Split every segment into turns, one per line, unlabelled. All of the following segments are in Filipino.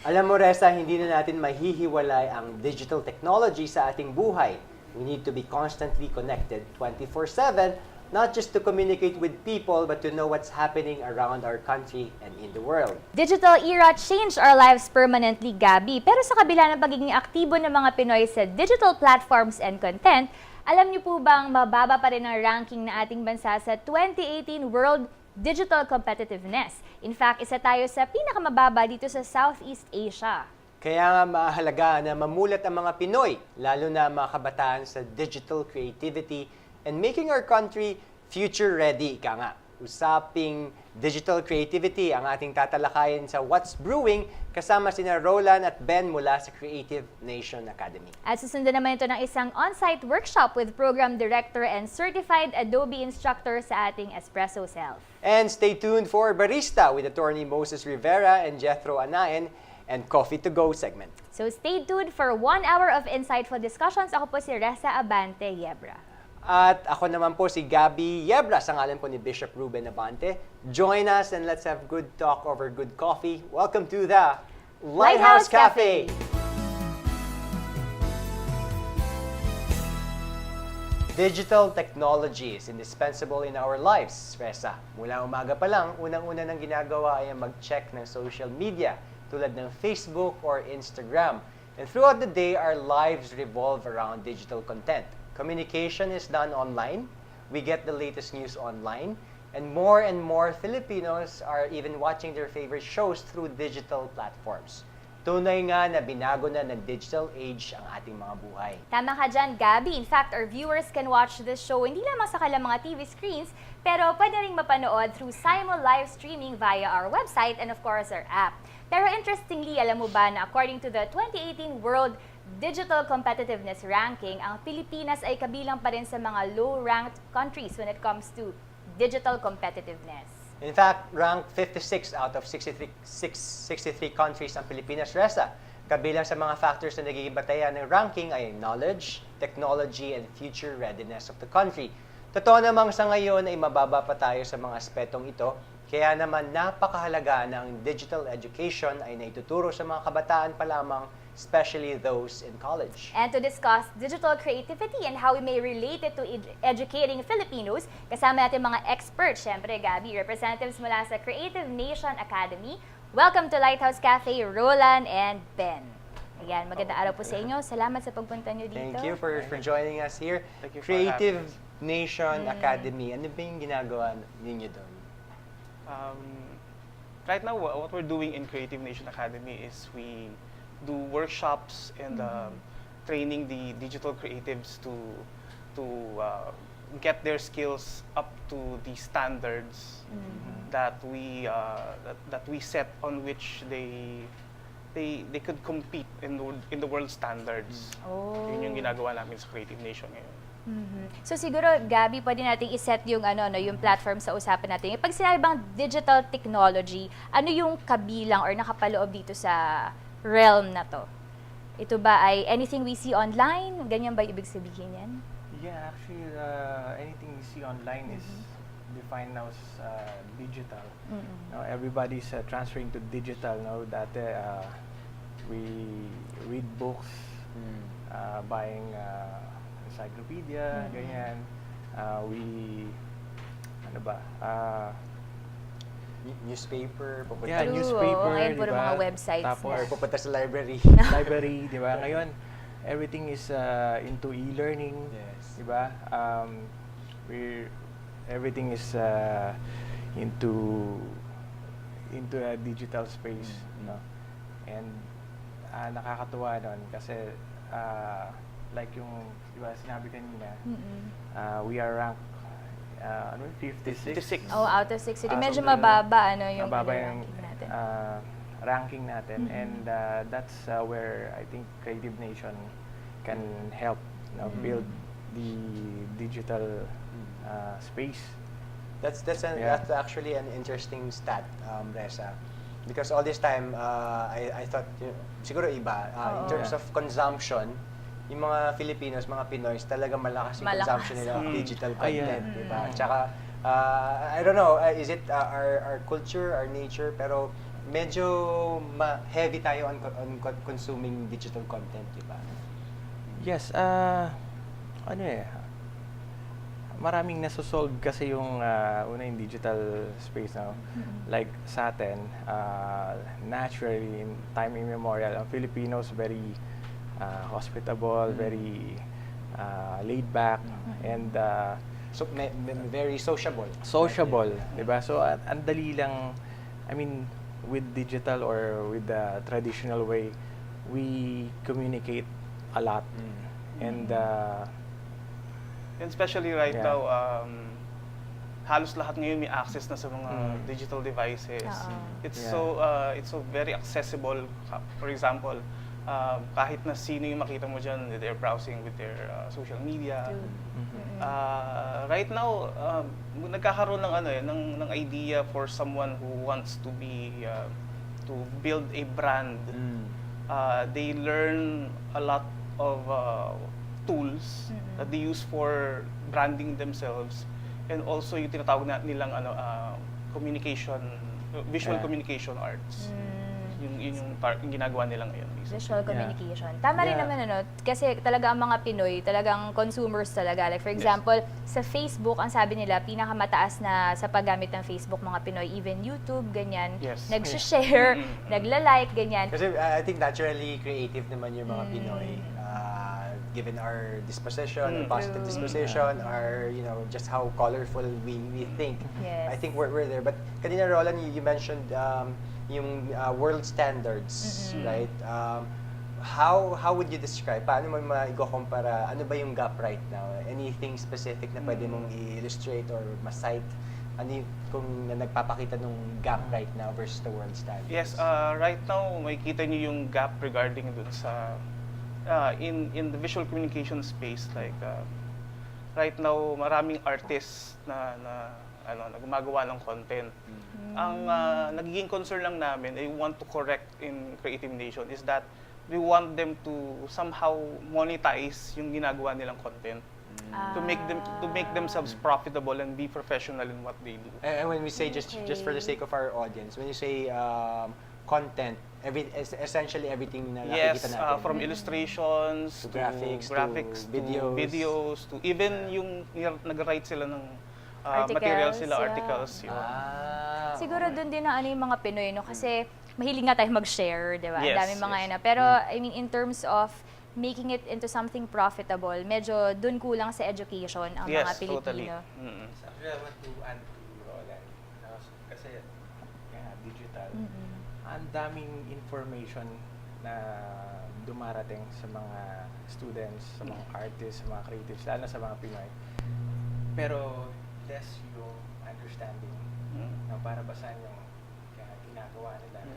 Alam mo, Reza, hindi na natin mahihiwalay ang digital technology sa ating buhay. We need to be constantly connected 24/7, not just to communicate with people, but to know what's happening around our country and in the world.
Digital era changed our lives permanently, Gabi. Pero sa kabila ng pagiging aktibo ng mga Pinoy sa digital platforms and content, alam niyo po bang mababa pa rin ang ranking na ating bansa sa 2018 World Digital Competitiveness? In fact, isa tayo sa pinakamababa dito sa Southeast Asia.
Kaya nga mahalaga na mamulat ang mga Pinoy, lalo na mga kabataan sa digital creativity and making our country future-ready, ika nga. Usaping digital creativity ang ating tatalakayin sa What's Brewing kasama sina Roland at Ben mula sa Creative Nation Academy.
At susundan naman ito ng isang on-site workshop with Program Director and Certified Adobe Instructor sa ating Espresso Self.
And stay tuned for Barista with Attorney Moses Rivera and Jethro Anayan and Coffee to Go segment.
So stay tuned for 1 hour of insightful discussions. Ako po si Reza Abante Yebra.
At ako naman po si Gabby Yebra sa ngalan po ni Bishop Ruben Abante. Join us and let's have good talk over good coffee. Welcome to the Lighthouse Cafe! Digital technology is indispensable in our lives, Reza. Mula umaga pa lang, unang-una nang ginagawa ay mag-check ng social media tulad ng Facebook or Instagram. And throughout the day, our lives revolve around digital content. Communication is done online. We get the latest news online. And more Filipinos are even watching their favorite shows through digital platforms. Tunay nga na binago na ng digital age ang ating mga buhay.
Tama ka dyan, Gabi. In fact, our viewers can watch this show hindi lamang sa kanilang mga TV screens, pero pwede ring mapanood through simul live streaming via our website and of course our app. Pero interestingly, alam mo ba na according to the 2018 World Digital Competitiveness Ranking, ang Pilipinas ay kabilang pa rin sa mga low-ranked countries when it comes to digital competitiveness.
In fact, ranked 56 out of 63 countries ang Pilipinas, Reza. Kabilang sa mga factors na nagiging batayan ng ranking ay knowledge, technology, and future readiness of the country. Totoo namang sa ngayon ay mababa pa tayo sa mga aspetong ito, kaya naman napakahalaga na ang digital education ay naituturo sa mga kabataan pa lamang, especially those in college.
And to discuss digital creativity and how we may relate it to educating Filipinos, kasama natin mga experts, syempre, Gabi, representatives mula sa Creative Nation Academy. Welcome to Lighthouse Cafe, Roland and Ben. Ayan, magandang araw po sa inyo. Salamat sa pagpunta nyo dito.
Thank you for joining us here.
Thank you for
Creative
having us.
Nation Academy. Ano ba yung ginagawa ninyo doon?
Right now, what we're doing in Creative Nation Academy is we do workshops and training the digital creatives to get their skills up to the standards that we set on which they could compete in the world standards.
Oh.
Yun yung ginagawa namin sa Creative Nation ngayon.
So siguro, Gabi, pwede nating iset yung yung platform sa usapan natin. Pag sinabi bang digital technology, ano yung kabilang or nakapaloob dito sa realm na to? Ito ba ay anything we see online? Ganyan ba ibig sabihin yan?
Yeah, actually, anything you see online is defined now as digital. Now, everybody's transferring to digital now. Dati, we read books, buying encyclopedia, ganyan.
Newspaper, pupunta,
Yeah,
True,
newspaper,
ngayon puro
diba?
mga websites
Tapos,
or pupunta sa library.
library, di ba? Ngayon, everything is into e-learning,
Yes.
di ba? Everything is into a digital space, no? And nakakatuwa nun kasi like yung, di ba, sinabi kanina, we are ranked 56.
Oh, out of 60. Medyo
So,
mababa yung
mababa yung
ranking natin.
ranking natin, and that's where I think Creative Nation can help build the digital space.
That's actually an interesting stat, Reza. Because all this time, I thought, siguro iba, in terms of consumption, yung mga Filipinos, mga Pinoys, talaga malakas yung consumption nila of digital content,
Ayan.
diba? Tsaka, I don't know, is it our culture, our nature, pero medyo heavy tayo on consuming digital content, di ba?
Yes, ano eh, maraming nasosolve kasi yung una yung digital space now. Like sa atin, naturally, in time immemorial, ang Filipinos very hospitable, very laid back, and
So, very sociable.
sociable, di ba? So, ang dali lang, I mean, with digital or with the traditional way, we communicate a lot. And,
And especially right
Yeah.
now, halos lahat ngayon may access na sa mga digital devices. It's
Yeah.
it's so very accessible. For example, kahit na sino yung makita mo dyan, they're browsing with their social media. Right now, nagkakaroon ng ng idea for someone who wants to to build a brand. They learn a lot of tools that they use for branding themselves, and also yung tinatawag nilang communication, visual
Yeah.
communication arts. Yung ginagawa nila ngayon.
Visual communication. Tama rin
Yeah.
naman, kasi talaga ang mga Pinoy, talagang consumers talaga. Like for example, sa Facebook, ang sabi nila, pinakamataas na sa paggamit ng Facebook mga Pinoy, even YouTube, ganyan.
Yes.
Nag-share, nagla-like, ganyan.
Kasi I think naturally creative naman yung mga Pinoy. Given our disposition, our positive disposition, our, just how colorful we think.
Yes.
I think we're there. But kanina, Roland, you mentioned yung world standards, right? How would you describe? Paano mo ma-i-compara? Ano ba yung gap right now? Anything specific na pwede mong i-illustrate or ma-cite? Ano kung nagpapakita ng gap right now versus the world standards?
Yes, right now makikita niyo yung gap regarding dun sa in the visual communication space, like right now maraming artists na gumagawa ng content. Ang nagiging concern lang namin, I want to correct in Creative Nation, is that we want them to somehow monetize yung ginagawa nilang content. To make themselves profitable and be professional in what they do.
And when we say, just for the sake of our audience, when you say content, essentially everything na
Yes,
nakikita natin.
from illustrations
To graphics, to
to videos, to even yung nag-write sila ng materials sila, articles. Yun.
Siguro doon din na yung mga Pinoy, kasi mahilig nga tayo mag-share, di ba?
Yes,
Ang dami mga
yes.
Pero, I mean, in terms of making it into something profitable, medyo doon kulang sa education ang mga
Yes, totally.
Pilipino.
Actually, I want to add to Roland. Kasi, digital. Ang daming information na dumarating sa mga students, sa mga artists, sa mga creatives, lalo na sa mga Pinoy. Pero, less yung understanding na para basahan yung ginagawa nila. Yung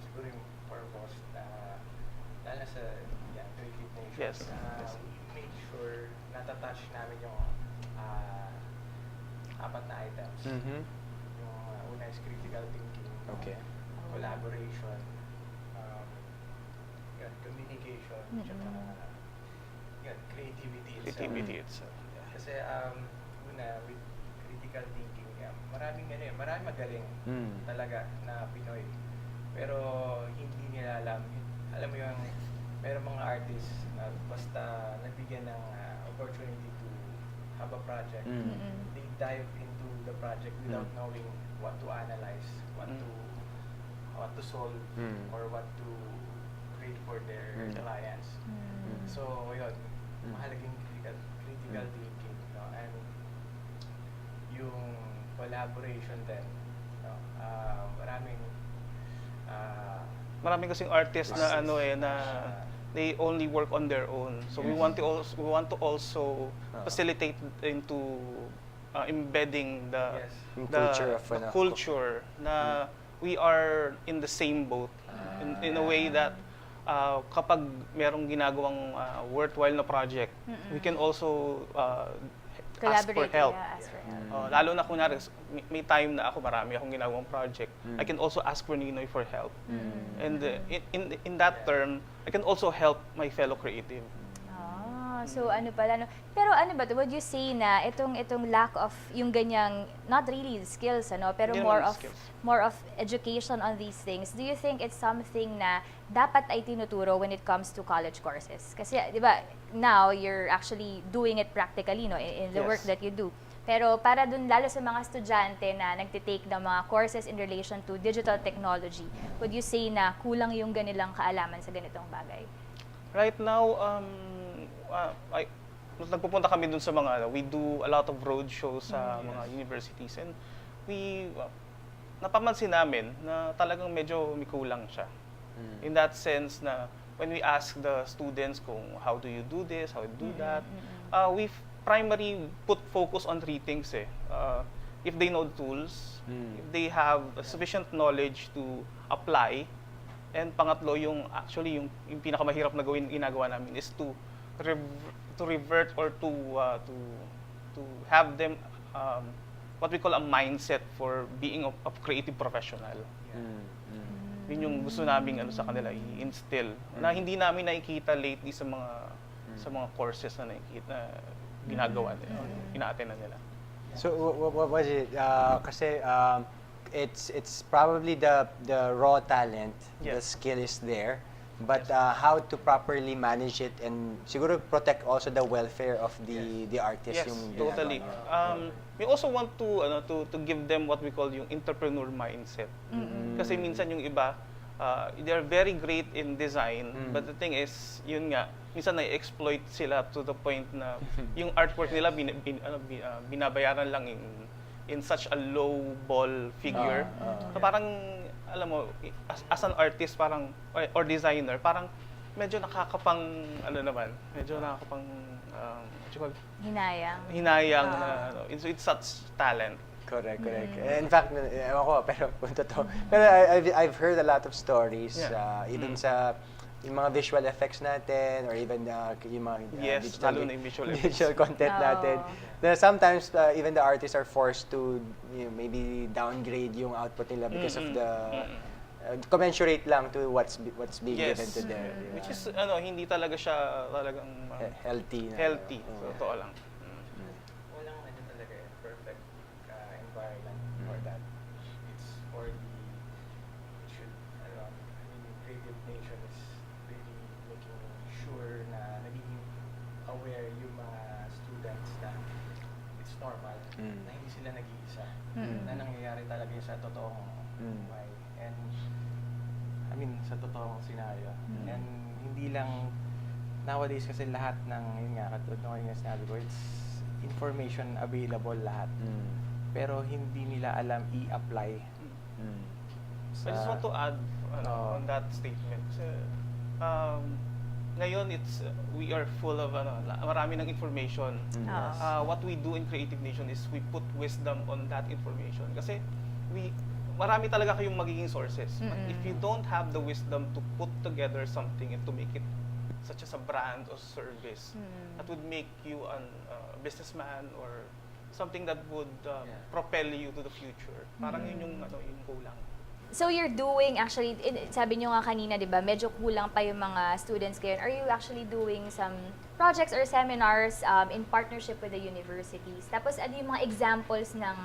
siguro yung purpose na lalo na sa Creative Nation.
Yes.
We make sure natatouch namin yung apat na items. Yung una is critical thinking,
Okay.
collaboration, communication, tsaka creativity itself.
Creativity itself.
Kasi una, with critical thinking, maraming magaling talaga na Pinoy. Pero hindi nila alam mo yung merong mga artists na basta nabigyan ng opportunity to have a project, they dive into the project without knowing what to analyze, what to solve, or what to create for their clients. So, yun, mahalagang critical thinking, and yung collaboration din,
Maraming kasing artists na na they only work on their own. So we want to also facilitate into embedding the culture na we are in the same boat in a way that kapag merong ginagawang worthwhile na project, we can also ask for help.
Ask for help.
Lalo na kunwari, may time na marami akong ginagawang project, I can also ask for Ninoy for help. And in that term, I can also help my fellow creative.
So ano pala, no? Pero ano ba, would you say na itong lack of yung ganyang, not really skills, ano, pero
Hindi
more
naman
of
skills.
more of education on these things, do you think it's something na dapat ay tinuturo when it comes to college courses? Kasi, di ba, now you're actually doing it practically, no, in the work
Yes.
that you do. Pero para dun, lalo sa mga estudyante na nagtitake ng mga courses in relation to digital technology, would you say na kulang yung ganilang kaalaman sa ganitong bagay?
Right now, nagpupunta kami dun sa mga, we do a lot of road shows sa mga universities, and napamansin namin na talagang medyo may kulang siya. In that sense na when we ask the students kung how do you do this, how do you do that, we primarily put focus on three things eh. If they know the tools, if they have sufficient knowledge to apply, and pangatlo, yung actually yung pinakamahirap na ginagawa namin is to revert or to have them what we call a mindset for being a creative professional. Yun yung gusto namin sa kanila i-instill na hindi namin nakikita lately sa mga courses na ginagawa nila, ina-attend nila.
So what was it? Kasi it's probably the raw talent, the
Yes.
skill is there, but how to properly manage it and siguro protect also the welfare of the artist.
Yes,
Yung
totally.
ginagawa.
We also want to give them what we call yung entrepreneur mindset. Kasi minsan yung iba, they are very great in design, but the thing is, yun nga, minsan na-exploit sila to the point na yung artwork nila binabayaran lang in such a low ball figure. So parang, alam mo, as an artist parang or designer, parang medyo nakakapang what you call, hinayang na it's such talent.
Correct. In fact, ewan ko, pero kung totoo. Pero I've heard a lot of stories, even sa yung mga visual effects natin, or even yung mga
Yes, lalo na yung visual effects.
digital content natin. Then sometimes, even the artists are forced to maybe downgrade yung output nila because of the commensurate lang to what's being given to them.
Which is hindi talaga siya talagang
Healthy.
healthy. So, totoo lang.
Walang talaga perfect environment for that. It's for creative nation is really making sure na nagiging aware yung mga students na it's normal, na hindi sila nag-iisa, na nangyayari talaga yun sa totoong buhay. And sa totoong senaryo. And hindi lang nowadays kasi lahat ng, yun nga, katulad ng sinabi ko, it's information available lahat. Pero hindi nila alam i-apply.
I just want to add on that statement. Kasi, ngayon, we are full of marami ng information. What we do in Creative Nation is we put wisdom on that information. Kasi marami talaga kayong magiging sources. But if you don't have the wisdom to put together something and to make it such as a brand or service that would make you a businessman or something that would propel you to the future. Parang yun yung kulang.
So you're doing, actually, sabi nyo nga kanina, di ba, medyo kulang pa yung mga students ngayon. Are you actually doing some projects or seminars in partnership with the universities? Tapos ano yung mga examples ng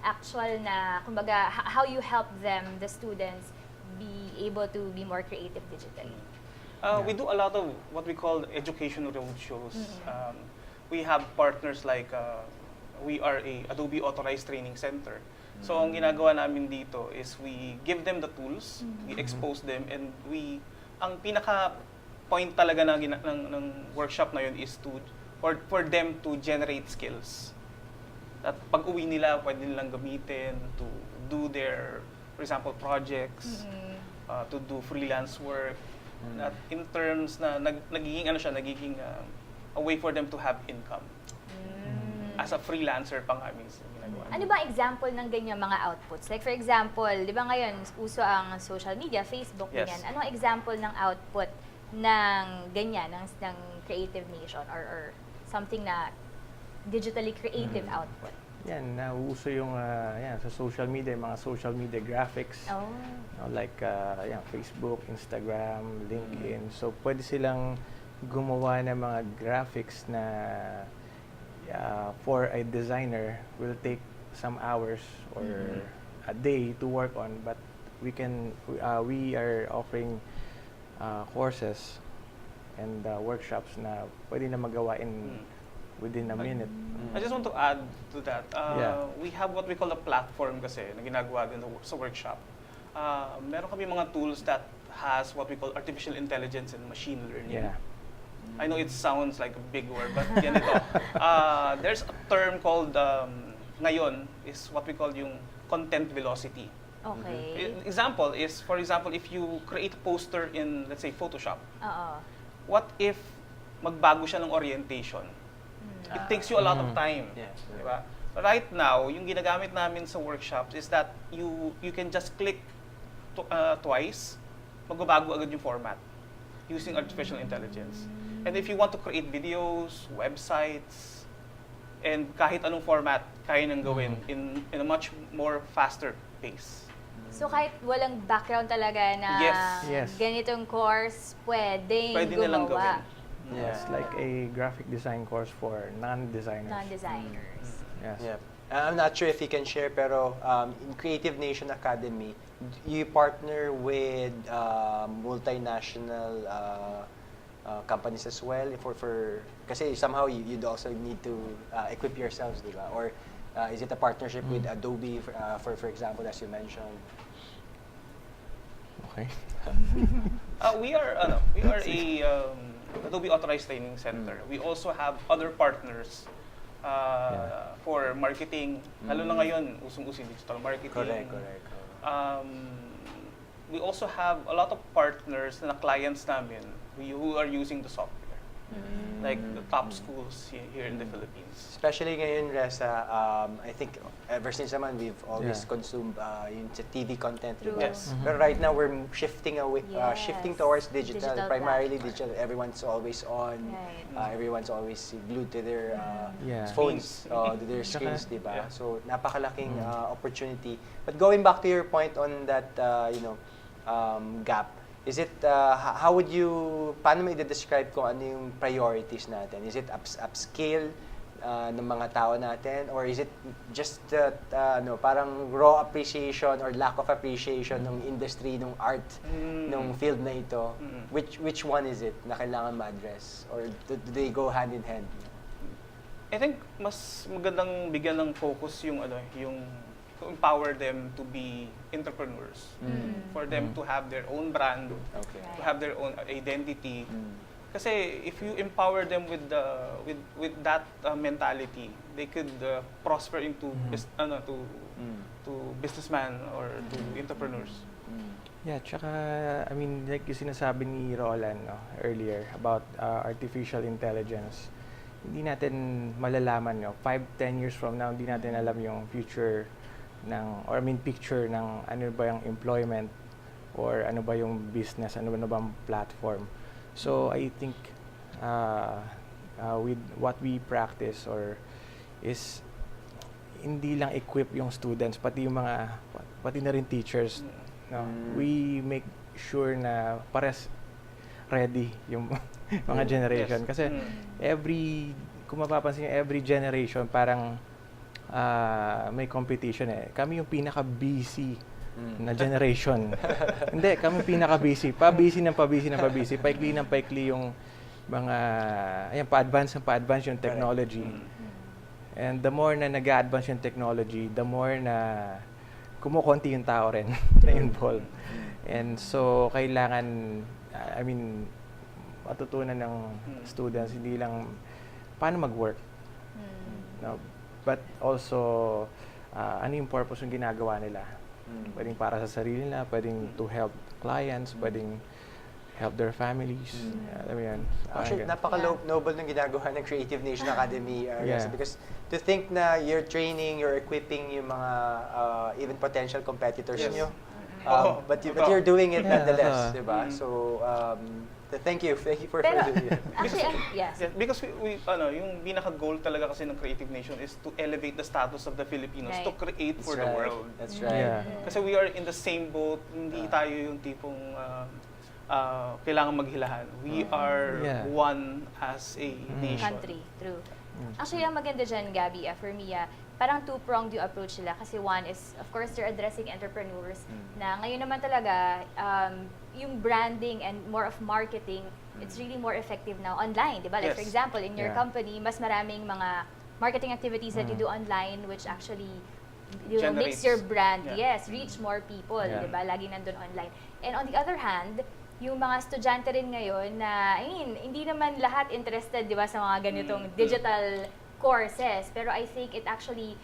actual na, kumbaga, how you help them, the students, be able to be more creative digitally?
We do a lot of what we call educational roadshows. We have partners like, we are a Adobe Authorized Training Center. So ang ginagawa namin dito is we give them the tools, we expose them, and ang pinaka point talaga ng workshop na yun is for them to generate skills. At pag uwi nila, pwede nilang gamitin to do their, for example, projects, to do freelance work. At in terms na nagiging a way for them to have income. As a freelancer pa nga minsan ginagawa.
Ano ba example ng ganyan mga outputs? Like for example, di ba ngayon, uso ang social media, Facebook,
Yes.
ganyan. Anong example ng output ng ganyan, ng Creative Nation or something na digitally creative output?
Yan, nauuso yung sa social media, mga social media graphics. Like Facebook, Instagram, LinkedIn. So pwede silang gumawa ng mga graphics na for a designer will take some hours or a day to work on, but we are offering courses and workshops na pwede na magawa within a minute.
I just want to add to that.
Yeah.
We have what we call a platform kasi na ginagawa din sa workshop. Meron kami mga tools that has what we call artificial intelligence and machine learning.
Yeah.
I know it sounds like a big word, but ganito. There's a term called, ngayon, is what we call yung content velocity.
Okay.
Example is, for example, if you create a poster in, let's say, Photoshop,
Oo.
what if magbago siya ng orientation? It takes you a lot of time.
Yes.
Diba? Right now, yung ginagamit namin sa workshops is that you can just click twice, magbabago agad yung format using artificial intelligence. And if you want to create videos, websites, and kahit anong format, kaya nang gawin in a much more faster pace.
So kahit walang background talaga na
Yes.
ganitong course, pwede
nilang
gumawa.
gawin.
It's like a graphic design course for non-designers.
Non-designers.
Yes.
Yeah. I'm not sure if you can share, pero in Creative Nation Academy, you partner with multinational companies as well for kasi somehow you'd also need to equip yourselves, di ba? Or is it a partnership with Adobe for example, as you mentioned?
Okay.
We are a Adobe Authorized Training Center. We also have other partners for marketing. Lalo na ngayon, usong-uso yung digital marketing.
Correct.
We also have a lot of partners na clients namin who are using the software. Like the top schools here in the Philippines.
Especially ngayon, Reza, I think ever since naman we've always
Yeah.
consumed yung TV content.
True.
Diba?
Yes.
Pero right now we're shifting away,
Yes.
shifting towards digital,
Digital
primarily
platform.
digital. Everyone's always on.
Right.
Everyone's always glued to their
Yeah.
phones,
Screens.
to their screens,
Saka-
diba?
Yeah.
So napakalaking opportunity. But going back to your point on that, gap. Is it, how would you, paano mo i-describe kung ano yung priorities natin? Is it upscale ng mga tao natin? Or is it just parang raw appreciation or lack of appreciation ng industry, ng art, ng field na ito? Which one is it na kailangan ma-address? Or do they go hand in hand?
I think mas magandang bigyan ng focus yung to empower them to be entrepreneurs. For them to have their own brand,
Okay.
to have their own identity. Kasi if you empower them with that mentality, they could prosper into to businessmen or to entrepreneurs.
Yeah, tsaka, I mean, like yung sinasabi ni Roland earlier about artificial intelligence, hindi natin malalaman, 5-10 years from now, hindi natin alam yung future picture ng ano ba yung employment or ano ba yung business, ano ba bang platform. So I think with what we practice is hindi lang equip yung students, pati na rin teachers. We make sure na pares ready yung mga generation.
Yes.
Kasi kung mapapansin nyo, every generation parang may competition eh. Kami yung pinaka-busy na generation. Hindi, kami pinaka-busy. Pa-busy. Paikli ng paikli yung mga, pa-advance yung technology. And the more na nag-advance yung technology, the more na kumukonti yung tao rin na involved. And so, kailangan, matutunan ng students, hindi lang paano mag-work. But also, ano yung purpose yung ginagawa nila? Pwedeng para sa sarili nila, pwedeng to help clients, pwedeng help their families. Alam mo yan.
Actually, napaka-noble ng ginagawa ng Creative Nation Academy,
Yeah.
because to think na you're training, you're equipping yung mga even potential competitors
Yes.
nyo.
Oo.
But you're doing it
Yeah,
nonetheless,
that's
di ba?
Mm-hmm.
So, thank you for
Pero,
doing it.
actually, yes.
Yeah, because yung pinaka-goal talaga kasi ng Creative Nation is to elevate the status of the Filipinos,
Right.
to create for the world.
That's right.
Yeah.
Kasi we are in the same boat, hindi tayo yung tipong kailangan maghilahan. We are
Yeah.
one as a nation.
Country, true. Actually, ang maganda dyan, Gabby, for me, parang two-pronged yung approach nila. Kasi one is, of course, they're addressing entrepreneurs na ngayon naman talaga, yung branding and more of marketing, it's really more effective now online, di ba? Like, for
Yes.
example, in your
Yeah.
company, mas maraming mga marketing activities that you do online which actually makes
Generates.
your brand,
Yeah.
reach more people,
Yeah.
di ba? Lagi nandun online. And on the other hand, yung mga estudyante rin ngayon na, hindi naman lahat interested, di ba, sa mga ganitong digital courses. Pero I think it actually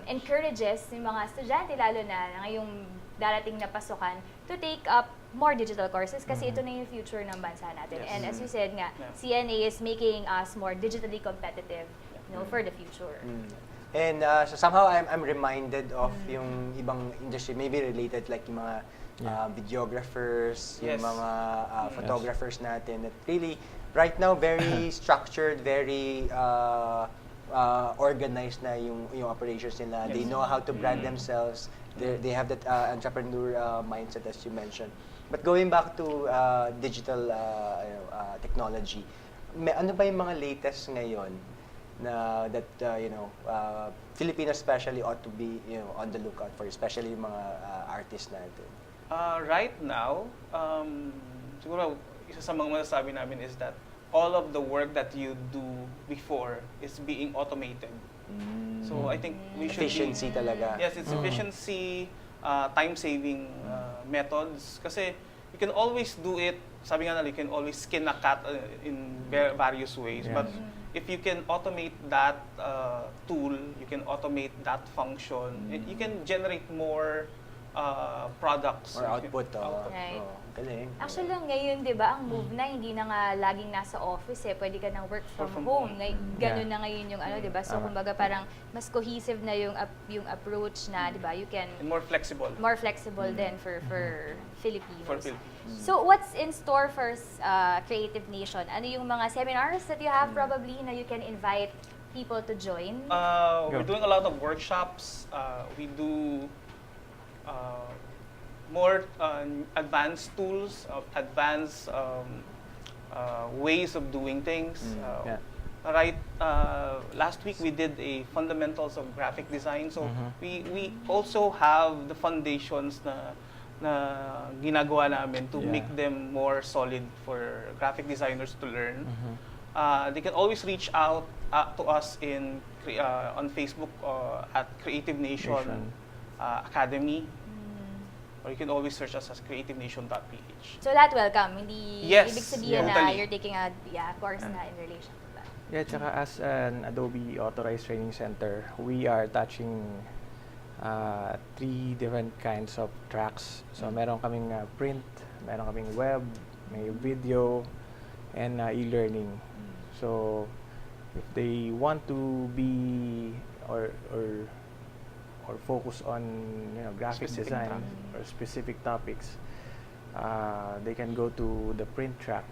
encourages yung mga estudyante, lalo na ngayong darating na pasukan, to take up more digital courses kasi ito na yung future ng bansa natin.
Yes.
And as you said nga,
Yeah.
CNA is making us more digitally competitive, for the future.
And so somehow I'm reminded of yung ibang industry, maybe related like yung mga videographers, yung
Yes.
mga photographers natin that really right now very structured, very organized na yung operations nila. They
Yes.
know how to brand themselves. They have that entrepreneur mindset as you mentioned. But going back to digital technology, ano ba yung mga latest ngayon na that Filipinos especially ought to be on the lookout for, especially yung mga artists natin?
Right now, siguro isa sa mga masasabi namin is that all of the work that you do before is being automated. So I think we should
Efficiency talaga.
Yes, it's efficiency, time-saving methods. Kasi you can always do it, sabi nga nila, you can always skin a cat in various ways.
Yeah.
But if you can automate that tool, you can automate that function, you can generate more products.
Or output.
Right.
Galing.
Actually lang ngayon, di ba, ang move na hindi na nga laging nasa office Pwede ka nang work from home. Ganun na ngayon yung ano, di ba? So, kumbaga parang mas cohesive na yung approach na, di ba? You can
And more flexible.
more flexible din for Filipinos.
For Filipinos.
So, what's in store for Creative Nation? Ano yung mga seminars that you have probably na you can invite people to join?
We're doing a lot of workshops. We do more advanced tools, advanced ways of doing things. Last week we did a fundamentals of graphic design. So we also have the foundations na ginagawa namin to make them more solid for graphic designers to learn. They can always reach out to us on Facebook at Creative Nation Academy. Or you can always search us as creativenation.ph.
So, lahat welcome. Hindi
Yes,
ibig sabihin na
totally.
you're taking a course na in relation to that.
Yeah, tsaka as an Adobe Authorized Training Center, we are touching 3 different kinds of tracks. So, meron kaming print, meron kaming web, may video, and e-learning. So, if they want to be or focus on graphic
Specific
design
tracks.
or specific topics, they can go to the print track.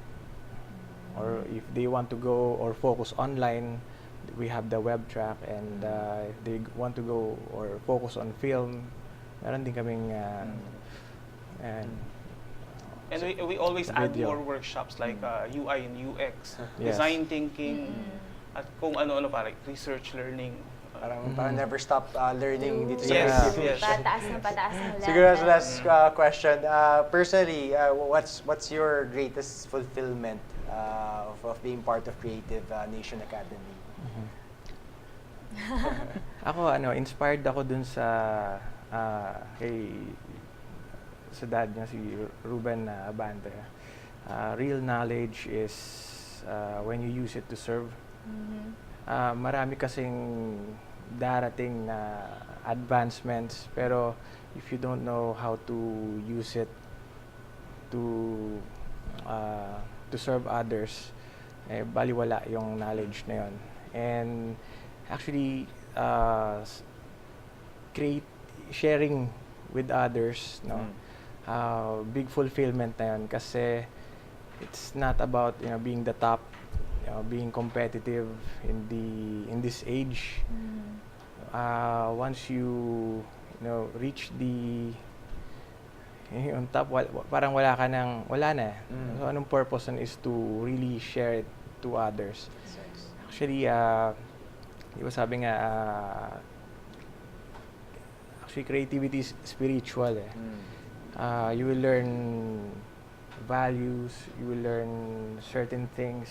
Or if they want to go or focus online, we have the web track. And if they want to go or focus on film, meron din kaming
And we always add
Video.
more workshops like UI and UX,
Yes.
design thinking, at kung ano-ano pa, like research learning.
Parang never stop learning dito sa
Yes,
Creative
yes.
Nation.
Pataas na level.
Siguro as last question, personally, what's your greatest fulfillment of being part of Creative Nation Academy?
Ako, inspired ako dun sa dad niya, si Ruben Abante. Real knowledge is when you use it to serve. Marami kasing darating na advancements, pero if you don't know how to use it to serve others, baliwala yung knowledge na yun. And actually, sharing with others, big fulfillment na yun, kasi it's not about being the top, being competitive in this age. Once you reach On top, parang wala na. So, anong purpose nun is to really share it to others. Actually, di ba sabi nga, actually, creativity is spiritual eh. You will learn values, you will learn certain things,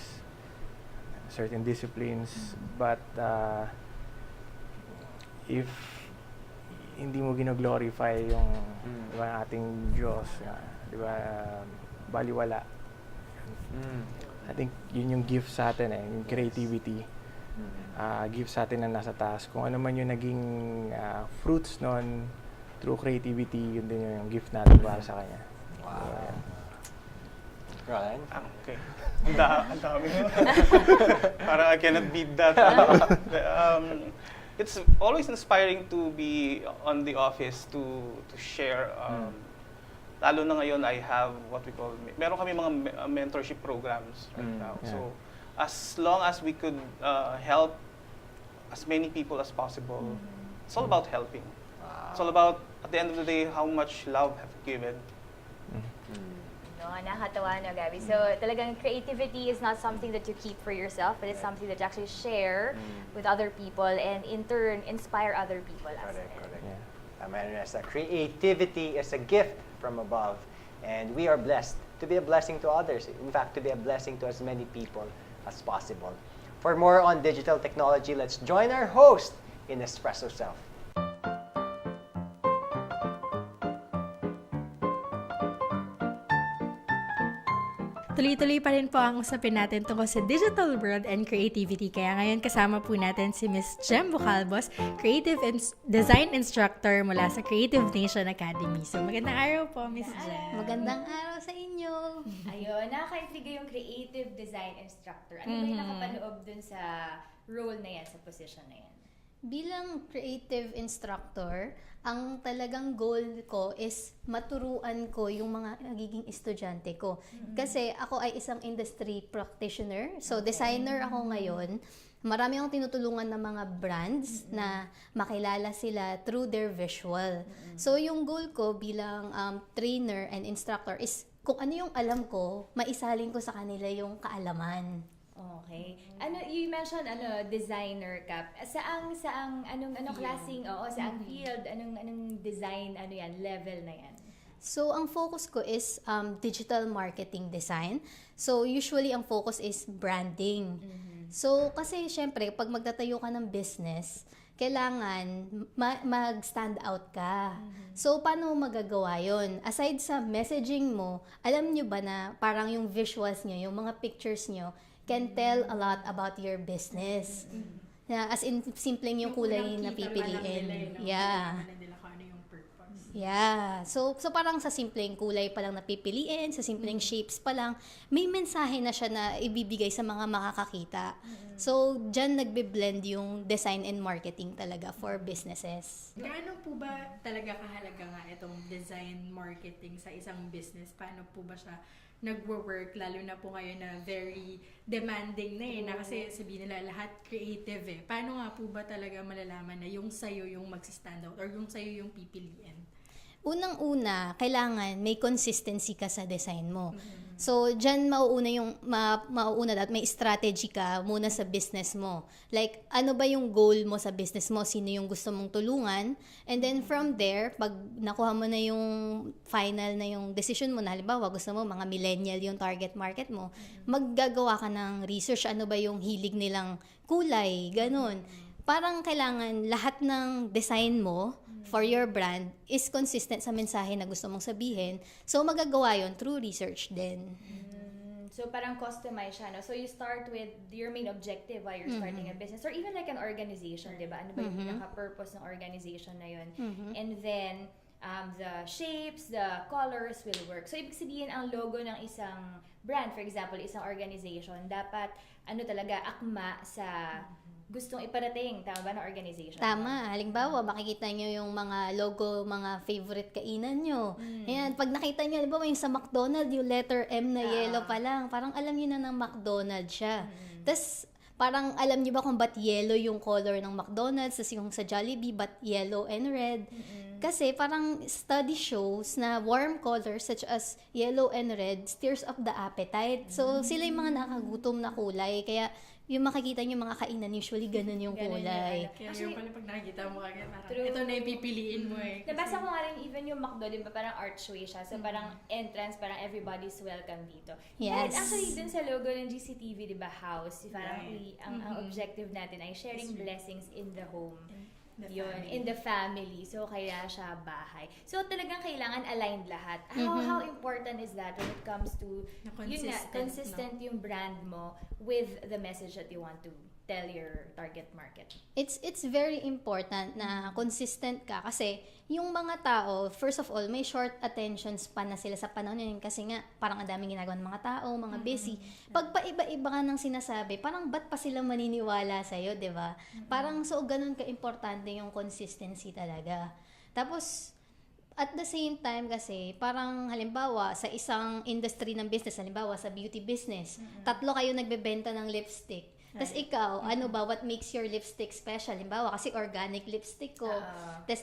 certain disciplines, but if hindi mo gino-glorify yung di ba, ating Diyos, di ba, baliwala. I think yun yung gift sa atin yung creativity. Gift sa atin na nasa taas. Kung ano man yung naging fruits nun, through creativity, yun din yung gift natin para sa Kanya.
Wow. Ryan?
Okay. Ang dami. Parang I cannot beat that. It's always inspiring to be on the office to share. Lalo na ngayon, I have what we call, meron kami mga mentorship programs right now.
Yeah.
So, as long as we could help as many people as possible, it's all about helping. It's all about, at the end of the day, how much love have you given.
No, nakakatawa na, Gabby. So, talagang creativity is not something that you keep for yourself, but it's something that you actually share with other people and in turn, inspire other people as well.
Correct.
Yeah.
Tama yun, Ressa. Creativity is a gift from above, and we are blessed to be a blessing to others. In fact, to be a blessing to as many people as possible. For more on digital technology, let's join our host in Espresso Self.
Tuloy-tuloy pa rin po ang usapin natin tungkol sa digital world and creativity. Kaya ngayon kasama po natin si Miss Jem Bucalbos, Creative Design Instructor mula sa Creative Nation Academy. So magandang araw po, Miss Jem.
Magandang araw sa inyo.
Ayun, nakaka-intriga yung creative design instructor. Ano ba yung nakapaloob dun sa role na yan, sa position na yan?
Bilang creative instructor, ang talagang goal ko is maturuan ko yung mga nagiging estudyante ko. Kasi ako ay isang industry practitioner. So, designer ako ngayon. Marami akong tinutulungan ng mga brands na makilala sila through their visual. So, yung goal ko bilang trainer and instructor is kung ano yung alam ko, maisalin ko sa kanila yung kaalaman.
Okay. You mentioned designer ka. Anong klaseng saang field, anong design, yan, level na yan?
So, ang focus ko is digital marketing design. So, usually ang focus is branding. So, kasi syempre, pag magtatayo ka ng business, kailangan mag-stand out ka. So, paano mo magagawa yun? Aside sa messaging mo, alam nyo ba na parang yung visuals nyo, yung mga pictures nyo, can tell a lot about your business. Na as in, simpleng yung kulay na pipiliin. Yeah. Yeah. So parang sa simpleng kulay pa lang napipiliin, sa simpleng shapes pa lang, may mensahe na siya na ibibigay sa mga makakakita. So, dyan nagbe-blend yung design and marketing talaga for businesses.
Gaano po ba talaga kahalaga nga itong design marketing sa isang business? Paano po ba siya nagwo-work, lalo na po ngayon na very demanding na na kasi sabihin nila lahat creative Paano nga po ba talaga malalaman na yung sayo yung mag-stand out or yung sayo yung pipiliin?
Unang-una, kailangan may consistency ka sa design mo. So, dyan mauuna may strategy ka muna sa business mo. Like, ano ba yung goal mo sa business mo? Sino yung gusto mong tulungan? And then from there, pag nakuha mo na yung final na yung decision mo, na halimbawa gusto mo mga millennial yung target market mo, maggagawa ka ng research, ano ba yung hilig nilang kulay, ganun. Parang kailangan lahat ng design mo for your brand is consistent sa mensahe na gusto mong sabihin. So, magagawa yon through research din.
So, parang customize siya, no? So, you start with your main objective while you're starting a business or even like an organization, di ba? Ano ba yung pinaka-purpose ng organization na yun? And then, the shapes, the colors will work. So, ibig sabihin, ang logo ng isang brand, for example, isang organization, dapat, talaga, akma sa gustong iparating, tama ba, ng organization?
Tama. Halimbawa, makikita nyo yung mga logo, mga favorite kainan nyo. Ayan, pag nakita nyo, halimbawa yung sa McDonald's, yung letter M na yellow pa lang, parang alam nyo na ng McDonald's siya. Tapos, parang alam nyo ba kung ba't yellow yung color ng McDonald's, tapos yung sa Jollibee, ba't yellow and red? Kasi parang study shows na warm colors such as yellow and red stirs up the appetite. So, sila yung mga nakagutom na kulay. Kaya, yung makikita niyo mga kainan, usually ganun yung
Ganun yung
kulay.
Kaya
Actually,
yung pala pag nakikita mo kagad, parang
True.
ito na yung pipiliin mo eh.
Nabasa ko nga rin, even yung McDo, di ba, parang archway siya. So, parang entrance, parang everybody's welcome dito.
Yes.
And actually, dun sa logo ng GCTV, di ba, house, parang
Right.
ang objective natin ay sharing blessings in the home.
The
Yun,
family.
in the family. So, kaya siya bahay. So, talagang kailangan aligned lahat. How important is that when it comes to,
Na
yun nga,
consistent,
consistent yung brand mo with the message that you want to tell your target market?
It's very important na consistent ka kasi yung mga tao, first of all, may short attention span na sila sa panahon yun kasi nga parang ang daming ginagawa ng mga tao, mga busy. Pag paiba-iba ka ng sinasabi, parang ba't pa sila maniniwala sa'yo, di ba? Parang so ganun ka-importante yung consistency talaga. Tapos, at the same time kasi, parang halimbawa, sa isang industry ng business, halimbawa sa beauty business, 3 kayo nagbebenta ng lipstick. Tapos ikaw, ano ba, what makes your lipstick special? Halimbawa, kasi organic lipstick ko.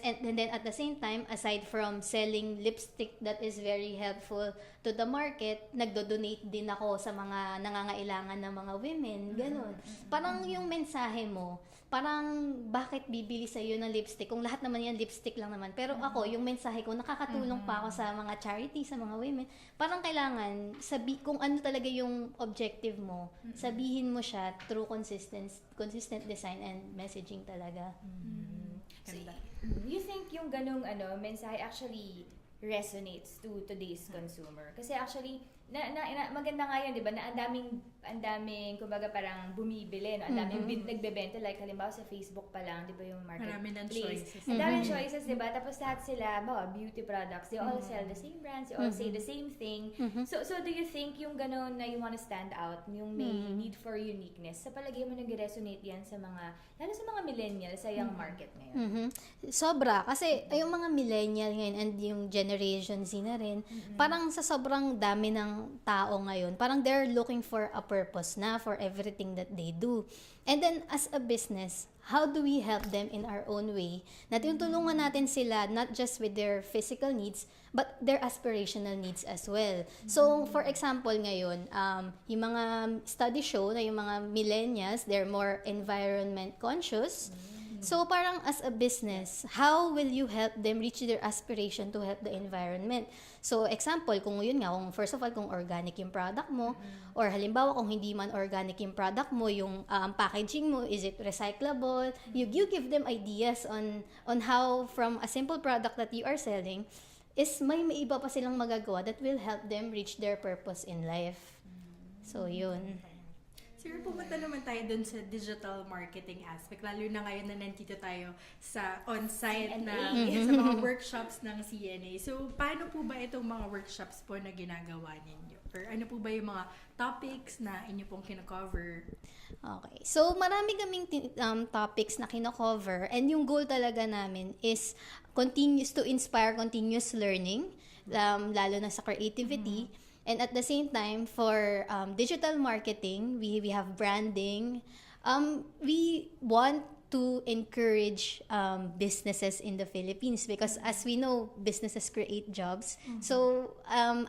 And then at the same time, aside from selling lipstick that is very helpful to the market, nagdo-donate din ako sa mga nangangailangan ng mga women. Ganun. Parang yung mensahe mo, parang bakit bibili sa iyo ng lipstick kung lahat naman yan lipstick lang naman. Pero ako, yung mensahe ko, nakakatulong pa ako sa mga charity, sa mga women. Parang kailangan, kung ano talaga yung objective mo, sabihin mo siya through consistent design and messaging talaga.
So, you think yung ganung mensahe actually resonates to today's consumer? Kasi actually, maganda nga yun, di ba, na ang daming, kumbaga parang bumibili, no? Ang daming nagbebenta, like halimbawa sa Facebook pa lang, di ba yung
Marami ng
marketplace.
choices.
Ang daming choices, di ba? Tapos lahat sila, beauty products, they all sell the same brands, they all say the same thing. So do you think yung gano'n na you wanna stand out, yung may need for uniqueness, sa palagay mo nag-resonate yan sa mga, lalo sa mga millennials, sa young market ngayon?
Sobra. Kasi yung mga millennial ngayon and yung Generation Z na rin, parang sa sobrang dami ng tao ngayon, parang they're looking for a purpose na for everything that they do. And then, as a business, how do we help them in our own way? Na tinutulungan natin sila not just with their physical needs, but their aspirational needs as well. So, for example, ngayon, yung mga study show na yung mga millennials, they're more environment conscious. So, parang as a business, how will you help them reach their aspiration to help the environment? So, example, kung yun nga, kung first of all, kung organic yung product mo, or halimbawa, kung hindi man organic yung product mo, yung packaging mo, is it recyclable? You give them ideas on how, from a simple product that you are selling, is may iba pa silang magagawa that will help them reach their purpose in life. So, yun.
Sir, pumunta naman tayo dun sa digital marketing aspect, lalo na ngayon na nandito tayo sa on-site na sa mga workshops ng CNA. So, paano po ba itong mga workshops po na ginagawa ninyo? Or ano po ba yung mga topics na inyo pong kino-cover?
Okay. So, marami kaming topics na kino-cover and yung goal talaga namin is to inspire continuous learning, lalo na sa creativity. And at the same time, for digital marketing, we have branding. We want to encourage businesses in the Philippines because as we know, businesses create jobs. So,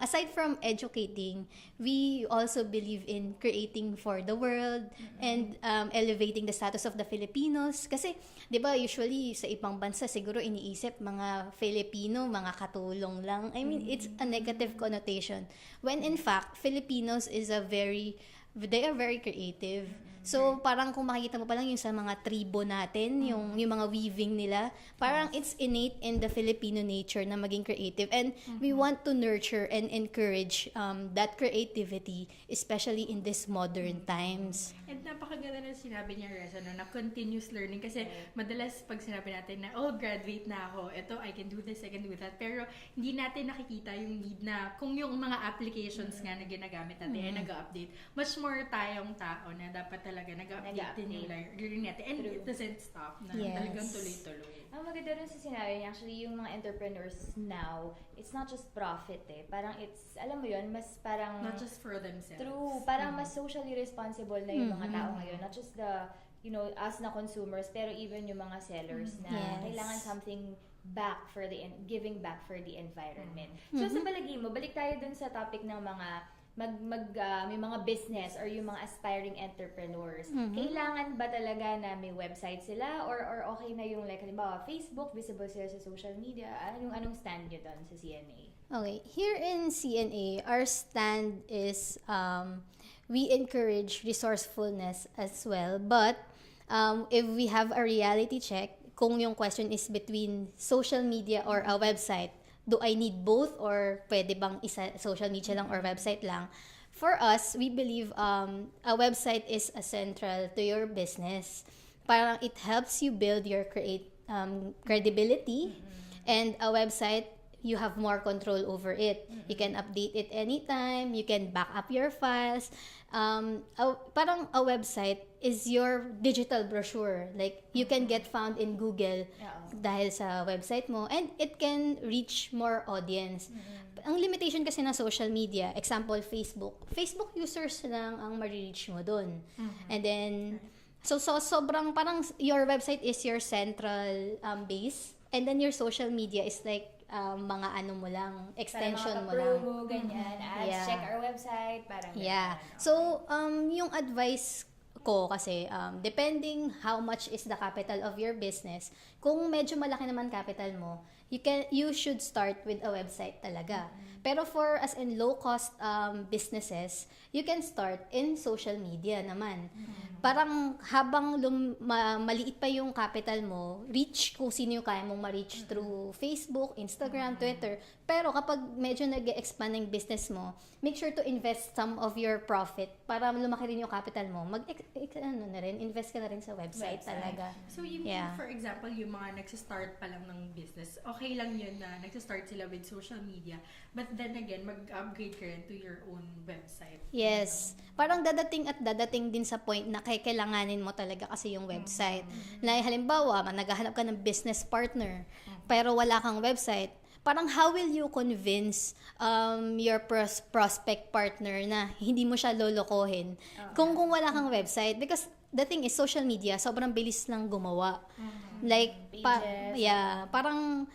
aside from educating, we also believe in creating for the world and elevating the status of the Filipinos. Kasi, di ba, usually sa ibang bansa, siguro iniisip mga Filipino, mga katulong lang. I mean, it's a negative connotation. When in fact, Filipinos they are very creative. So, parang kung makikita mo pa lang yung sa mga tribo natin, yung mga weaving nila, parang it's innate in the Filipino nature na maging creative. And we want to nurture and encourage that creativity, especially in these modern times.
And napakaganda na sinabi niya, Reza, na continuous learning. Kasi madalas pag sinabi natin na, graduate na ako, ito, I can do this, I can do that. Pero hindi natin nakikita yung need na, kung yung mga applications nga na ginagamit natin ay nag-update, much more tayong tao na dapat talaga nag-update din yung learning natin. And it doesn't stop na talagang tuloy-tuloy.
Ang maganda rin sa sinabi niya, actually, yung mga entrepreneurs now, it's not just profit Parang it's, alam mo yun, mas parang...
Not just for themselves.
True. Parang mas socially responsible na yung mga tao ngayon. Not just us na consumers, pero even yung mga sellers na kailangan something back for giving back for the environment. So sa palagi mo, balik tayo dun sa topic ng mga may mga business or yung mga aspiring entrepreneurs. Kailangan ba talaga na may website sila or okay na yung like halimbawa Facebook, visible sila sa social media? Anong stand nyo doon sa CNA?
Okay, here in CNA, our stand is we encourage resourcefulness as well. But if we have a reality check, kung yung question is between social media or a website, do I need both or pwede bang isa social media lang or website lang? For us, we believe a website is central to your business. Parang it helps you build your credibility, and a website, you have more control over it. You can update it anytime, you can back up your files. Parang a website is your digital brochure. Like, you can get found in Google dahil sa website mo, and it can reach more audience. Ang limitation kasi ng social media, example, Facebook users lang ang ma-reach mo dun. And then, so sobrang parang your website is your central base, and then your social media is like mga ano mo lang, extension mo lang.
Promo, ganyan, ads, check our website, parang
yeah.
ganyan.
So, yung advice ko kasi, depending how much is the capital of your business, kung medyo malaki naman capital mo, you should start with a website talaga. Pero for as in low cost businesses, you can start in social media naman. Parang habang maliit pa yung capital mo, reach kung sino yung kaya mong ma-reach through Facebook, Instagram, Twitter. Pero kapag medyo nag-expand yung business mo, make sure to invest some of your profit para lumaki rin yung capital mo. Invest ka na rin sa website talaga.
So, you mean, for example, yung mga nagsistart pa lang ng business, okay lang yun na nagsistart sila with social media, but then again, mag-upgrade ka rin to your own website.
Yes. Parang dadating din sa point na kailanganin mo talaga kasi yung website. Na halimbawa, naghahanap ka ng business partner, pero wala kang website, parang how will you convince your prospect partner na hindi mo siya lolokohin kung wala kang website? Because the thing is, social media, sobrang bilis lang gumawa. Like, parang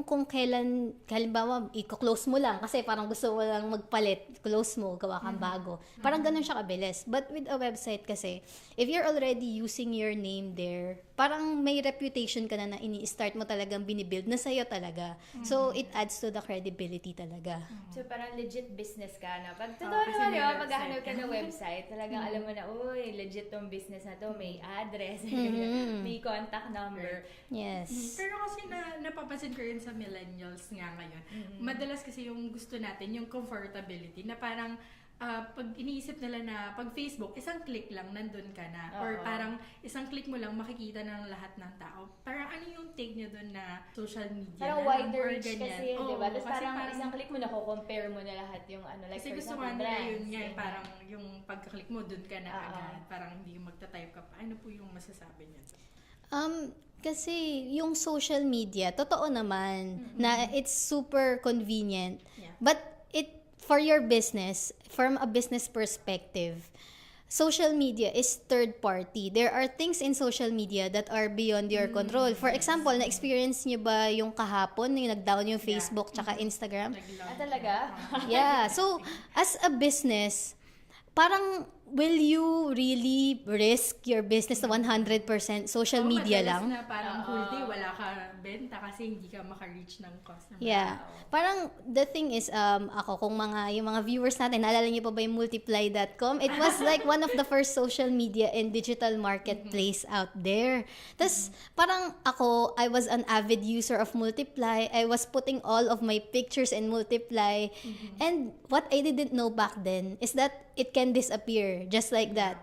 kung kailan, halimbawa, i-close mo lang kasi parang gusto mo lang magpalit, close mo, gawa kang bago. Parang ganun siya kabilis. But with a website kasi, if you're already using your name there, parang may reputation ka na ini-start mo talagang binibuild na sa'yo talaga. So, it adds to the credibility talaga.
So, parang legit business ka na. Pag totoo naman yun, maghahanap ka ng website, talagang alam mo na, uy, legit tong business na to, may address, may contact number.
Yes.
Pero kasi napapansin ko rin sa millennials nga ngayon, madalas kasi yung gusto natin, yung comfortability, na parang pag iniisip nila na pag Facebook, isang click lang, nandun ka na. Or parang isang click mo lang, makikita ng lahat ng tao. Parang ano yung take nyo dun na social media?
Parang wider reach kasi, di ba? Tapos
kasi
parang isang click mo, nako-compare mo na lahat yung ano, like
kasi
for
gusto
example,
nga nila
brands.
yun nga, parang yung pagka-click mo, dun ka na agad. Parang hindi yung magta-type ka pa. Ano po yung masasabi niyo?
Kasi yung social media, totoo naman na it's super convenient.
Yeah.
But for your business, from a business perspective, social media is third party. There are things in social media that are beyond your control. For example, na-experience niyo ba yung kahapon, yung nag-down yung Facebook tsaka Instagram?
Talaga?
Yeah. So, as a business, parang will you really risk your business na 100% social media lang?
Na parang whole day wala ka benta kasi hindi ka maka-reach ng customer.
Yeah. Parang the thing is, ako, kung yung mga viewers natin, naalala niyo pa ba yung multiply.com? It was like one of the first social media and digital marketplace out there. Tapos, parang ako, I was an avid user of Multiply. I was putting all of my pictures in Multiply. And what I didn't know back then is that it can disappear just like that.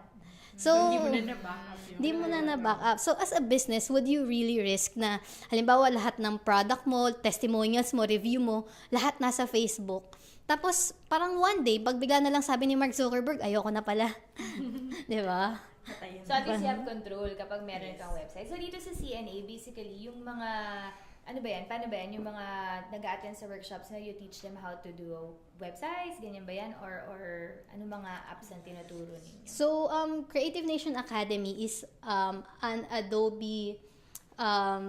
So,
Hindi mo na
na-back up. So, as a business, would you really risk na, halimbawa, lahat ng product mo, testimonials mo, review mo, lahat nasa Facebook. Tapos, parang one day, pag bigla na lang sabi ni Mark Zuckerberg, ayoko na pala. Di ba?
So, at least you have control kapag meron kang website. So, dito sa CNA, basically, yung mga, paano ba yan? Yung mga nag-attend sa workshops na you teach them how to do websites, ganyan ba yan? Or ano mga apps ang tinuturo ninyo?
So, Creative Nation Academy is an Adobe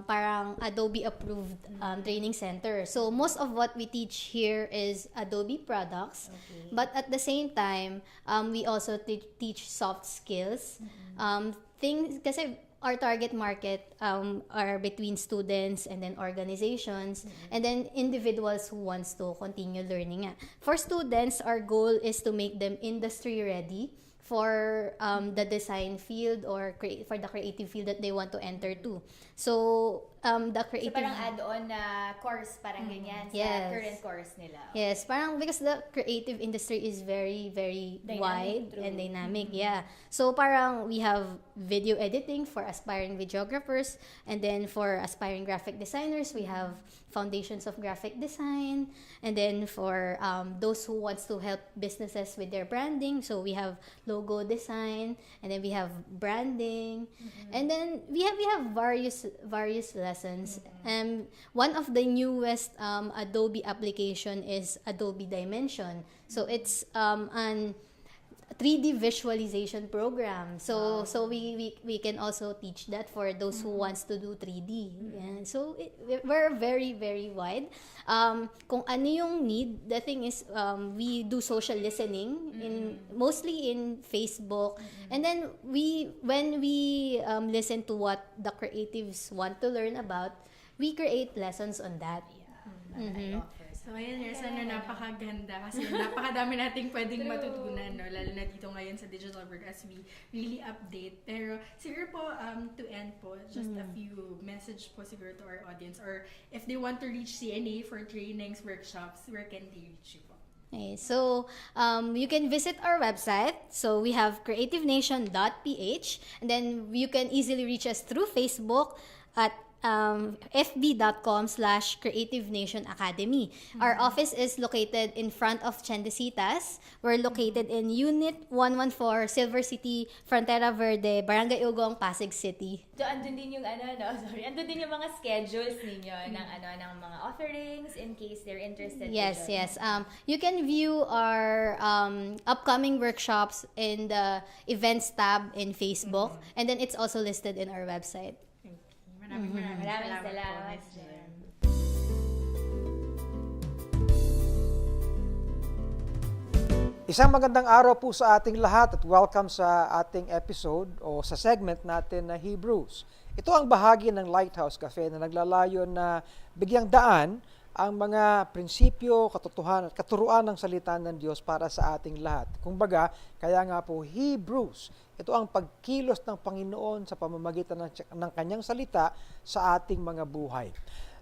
parang Adobe approved training center. So most of what we teach here is Adobe products. But at the same time, we also teach soft skills. Things kasi our target market are between students and then organizations and then individuals who wants to continue learning. For students, our goal is to make them industry ready for the design field or for the creative field that they want to enter to. So, the
So
creative...
parang add-on na course, parang ganyan sa
Yes.
current course nila.
Yes, parang because the creative industry is very, very
Dynamic,
wide
true.
and dynamic. Yeah. So parang we have video editing for aspiring videographers, and then for aspiring graphic designers, we have foundations of graphic design, and then for those who wants to help businesses with their branding, so we have logo design, and then we have branding, and then we have various lessons. One of the newest Adobe application is Adobe Dimension. So it's an 3D visualization program. So we can also teach that for those who wants to do 3D. Yeah. So we're very, very wide. Kung ano yung need, the thing is we do social listening mostly in Facebook. And then when we listen to what the creatives want to learn about, we create lessons on that.
So, ayan, yes, napakaganda kasi napakadami nating pwedeng matutunan, no? Lalo na dito ngayon sa digital world as we really update. Pero, siguro po, to end po, just a few message po siguro to our audience, or if they want to reach CNA for trainings, workshops, where can they reach you po?
Okay, so you can visit our website. So we have creativenation.ph, and then you can easily reach us through Facebook at fb.com/Creative Nation Academy. Our office is located in front of Chendesitas. We're located in Unit 114, Silver City, Frontera Verde, Barangay Ugong, Pasig City.
So, andun din yung andun din yung mga schedules ninyo ng mga offerings in case they're interested.
Yes,
to join.
yes. You can view our upcoming workshops in the events tab in Facebook, and then it's also listed in our website.
Maraming
Maraming
salamat
salamat,
po, Ms. Jen.
Isang magandang araw po sa ating lahat at welcome sa ating episode o sa segment natin na Hebrews. Ito ang bahagi ng Lighthouse Cafe na naglalayon na bigyang daan ang mga prinsipyo, katotohanan at katuruan ng salita ng Diyos para sa ating lahat. Kumbaga, kaya nga po Hebrews, ito ang pagkilos ng Panginoon sa pamamagitan ng kanyang salita sa ating mga buhay.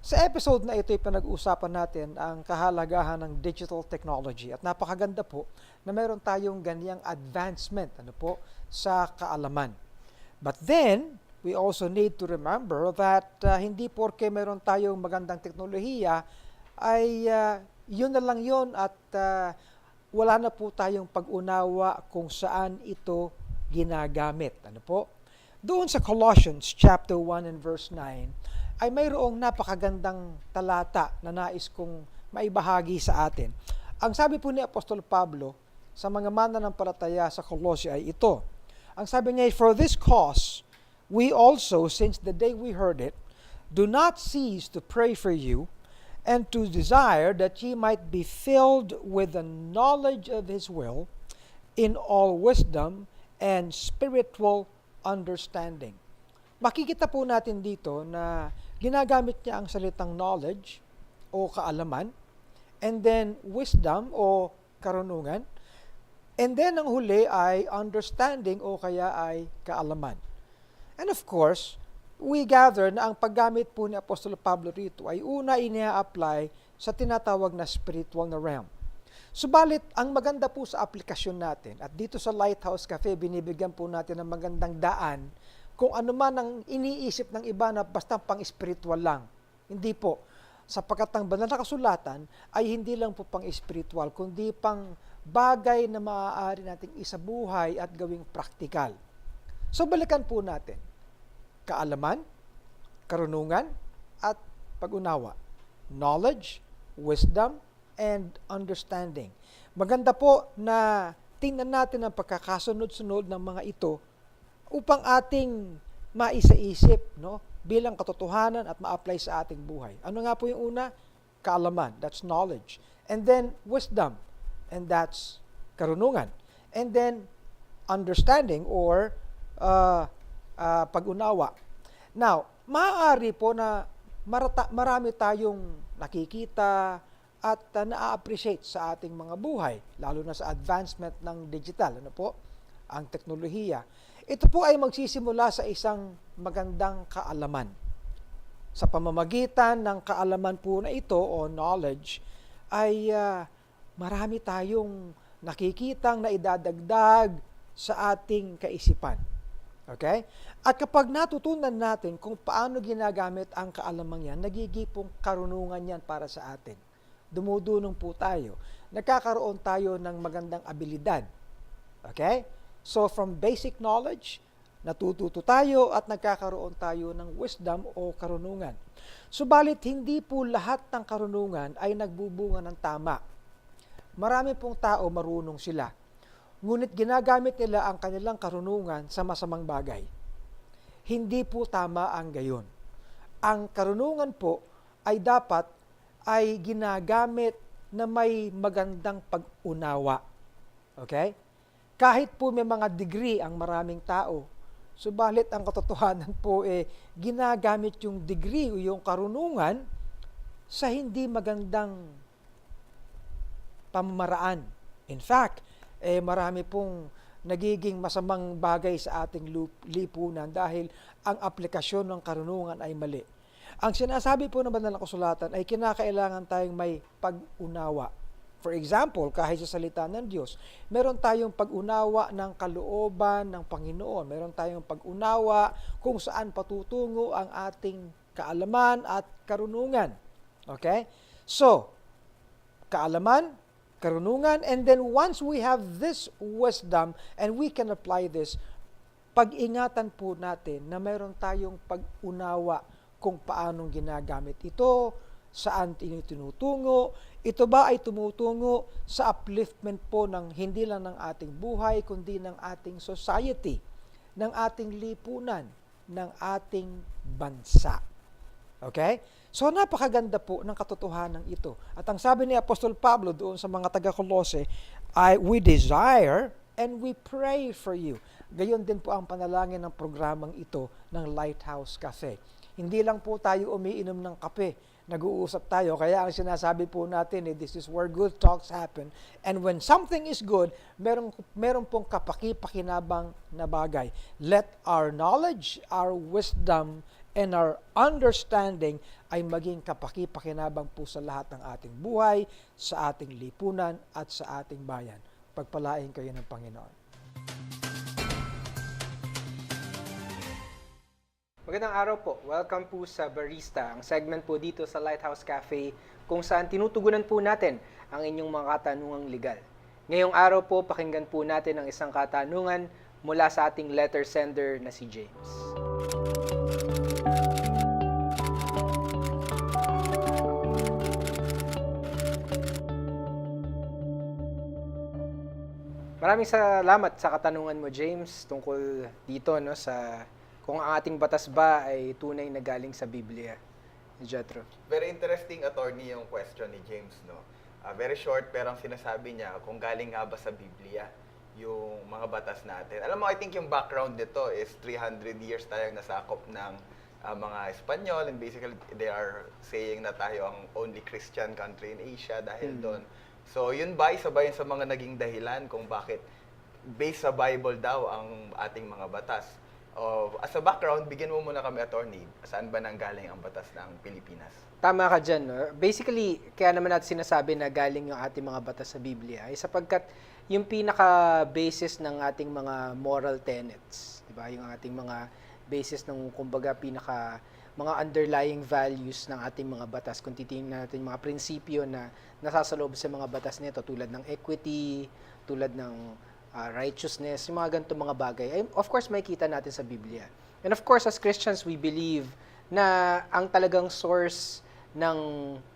Sa episode na ito, pinag-uusapan natin ang kahalagahan ng digital technology at napakaganda po na mayroon tayong ganyang advancement sa kaalaman. But then, we also need to remember that hindi porke mayroon tayong magandang teknolohiya ay yun na lang yun at wala na po tayong pag-unawa kung saan ito ginagamit. Doon sa Colossians chapter 1 and verse 9 ay mayroong napakagandang talata na nais kong maibahagi sa atin. Ang sabi po ni Apostol Pablo sa mga mananampalataya sa Colossia ay ito. Ang sabi niya, "For this cause, we also, since the day we heard it, do not cease to pray for you and to desire that ye might be filled with the knowledge of His will in all wisdom and spiritual understanding." Makikita po natin dito na ginagamit niya ang salitang knowledge o kaalaman, and then wisdom o karunungan, and then ang huli ay understanding o kaya ay kaalaman. And of course, we gather na ang paggamit po ni Apostol Pablo rito ay una ina-apply sa tinatawag na spiritual na realm. Subalit, ang maganda po sa aplikasyon natin, at dito sa Lighthouse Cafe, binibigyan po natin ng magandang daan kung ano man ang iniisip ng iba na basta pang-spiritual lang. Hindi po. Sapagkat ang banal na kasulatan ay hindi lang po pang-spiritual, kundi pang bagay na maaari nating isabuhay at gawing praktikal. So, balikan po natin. Kaalaman, karunungan, at pag-unawa. Knowledge, wisdom, and understanding. Maganda po na tingnan natin ang pagkakasunod-sunod ng mga ito upang ating maisaisip, no, bilang katotohanan at ma-apply sa ating buhay. Ano nga po yung una? Kaalaman, that's knowledge. And then wisdom, and that's karunungan. And then understanding or pag-unawa. Now, maaari po na marami tayong nakikita at na-appreciate sa ating mga buhay, lalo na sa advancement ng digital, ano po, ang teknolohiya. Ito po ay magsisimula sa isang magandang kaalaman. Sa pamamagitan ng kaalaman po na ito o knowledge, ay marami tayong nakikitang na idadagdag sa ating kaisipan. Okay? At kapag natutunan natin kung paano ginagamit ang kaalamang yan, nagigipong karunungan yan para sa atin. Dumudunong po tayo. Nagkakaroon tayo ng magandang abilidad. Okay? So from basic knowledge, natututo tayo at nagkakaroon tayo ng wisdom o karunungan. Subalit hindi po lahat ng karunungan ay nagbubunga ng tama. Marami pong tao marunong sila. Ngunit ginagamit nila ang kanilang karunungan sa masamang bagay. Hindi po tama ang gayon. Ang karunungan po ay dapat ay ginagamit na may magandang pag-unawa. Okay? Kahit po may mga degree ang maraming tao, subalit ang katotohanan po ginagamit yung degree o yung karunungan sa hindi magandang pamamaraan. In fact, marami pong nagiging masamang bagay sa ating lipunan dahil ang aplikasyon ng karunungan ay mali. Ang sinasabi po ng banal na kasulatan ay kinakailangan tayong may pag-unawa. For example, kahit sa salita ng Diyos, meron tayong pag-unawa ng kalooban ng Panginoon. Meron tayong pag-unawa kung saan patutungo ang ating kaalaman at karunungan. Okay? So, kaalaman, karunungan, and then once we have this wisdom and we can apply this, pag-ingatan po natin na meron tayong pag-unawa kung paanong ginagamit ito, saan tinutungo. Ito ba ay tumutungo sa upliftment po ng hindi lang ng ating buhay, kundi ng ating society, ng ating lipunan, ng ating bansa. Okay? So napakaganda po ng katotohanan ito. At ang sabi ni Apostol Pablo doon sa mga taga-Kolose ay, we desire and we pray for you. Gayon din po ang panalangin ng programang ito ng Lighthouse Cafe. Hindi lang po tayo umiinom ng kape, nag-uusap tayo. Kaya ang sinasabi po natin, this is where good talks happen. And when something is good, meron pong kapaki-pakinabang na bagay. Let our knowledge, our wisdom, and our understanding ay maging kapaki-pakinabang po sa lahat ng ating buhay, sa ating lipunan, at sa ating bayan. Pagpalain kayo ng Panginoon.
Magandang araw po. Welcome po sa Barista, ang segment po dito sa Lighthouse Cafe kung saan tinutugunan po natin ang inyong mga katanungang legal. Ngayong araw po, pakinggan po natin ang isang katanungan mula sa ating letter sender na si James. Maraming salamat sa katanungan mo, James, tungkol dito no sa kung ang ating batas ba ay tunay na galing sa Biblia. Jethro.
Very interesting, attorney, yung question ni James, no? Very short, pero ang sinasabi niya, kung galing nga ba sa Biblia, yung mga batas natin. Alam mo, I think yung background nito is 300 years tayong nasakop ng mga Espanyol, and basically, they are saying na tayo ang only Christian country in Asia dahil doon. So, yun ba, isa ba yun sa mga naging dahilan kung bakit based sa Bible daw ang ating mga batas? As a background, bigyan mo muna kami, attorney, saan ba nanggaling ang batas ng Pilipinas?
Tama ka dyan. No? Basically, kaya naman natin sinasabi na galing yung ating mga batas sa Biblia ay sapagkat yung pinaka-basis ng ating mga moral tenets, di ba? Yung ating mga basis ng, kumbaga, mga underlying values ng ating mga batas. Kung titingnan natin mga prinsipyo na nasasaloob sa mga batas nito tulad ng equity, tulad ng righteousness, yung mga ganitong mga bagay. Ay, of course, makikita natin sa Biblia. And of course, as Christians, we believe na ang talagang source ng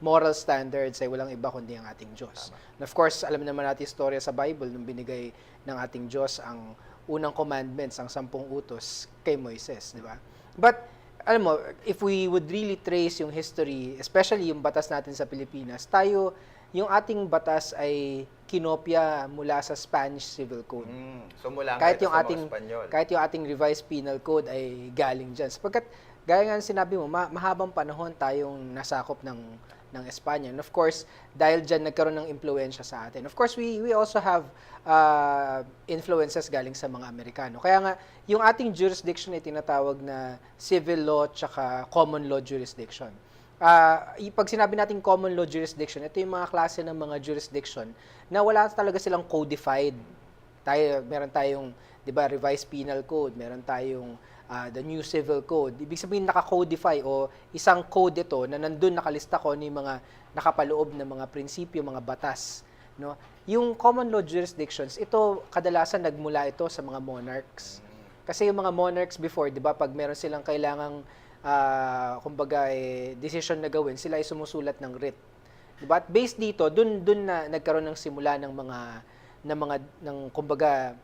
moral standards ay walang iba kundi ang ating Diyos. And of course, alam naman natin istorya sa Bible nung binigay ng ating Diyos ang
unang commandments, ang 10 utos kay Moises, di ba? But, alam mo, if we would really trace yung history, especially yung batas natin sa Pilipinas, yung ating batas ay kinopya mula sa Spanish Civil Code.
So mula
Kahit
ito
yung
sa
ating
mga Espanyol.
kahit yung ating revised penal code ay galing diyan. Sapagkat gaya nga ng sinabi mo, mahabang panahon tayong nasakop ng Espanya. And of course, dahil diyan nagkaroon ng impluwensya sa atin. Of course, we also have influences galing sa mga Amerikano. Kaya nga yung ating jurisdiction ay tinatawag na civil law tsaka common law jurisdiction. Pag sinabi natin common law jurisdiction, ito yung mga klase ng mga jurisdiction na wala talaga silang codified. Meron tayong, 'di ba, revised penal code, meron tayong the new civil code. Ibig sabihin naka-codify o isang code ito na nandun nakalista ko yung mga nakapaloob na mga prinsipyo, mga batas, no? Yung common law jurisdictions, ito kadalasan nagmula ito sa mga monarchs. Kasi yung mga monarchs before, 'di ba, pag meron silang kailangang kumbaga decision na gawin, sila ay sumusulat ng writ. Diba? At based dito, dun na nagkaroon ng simula ng kumbaga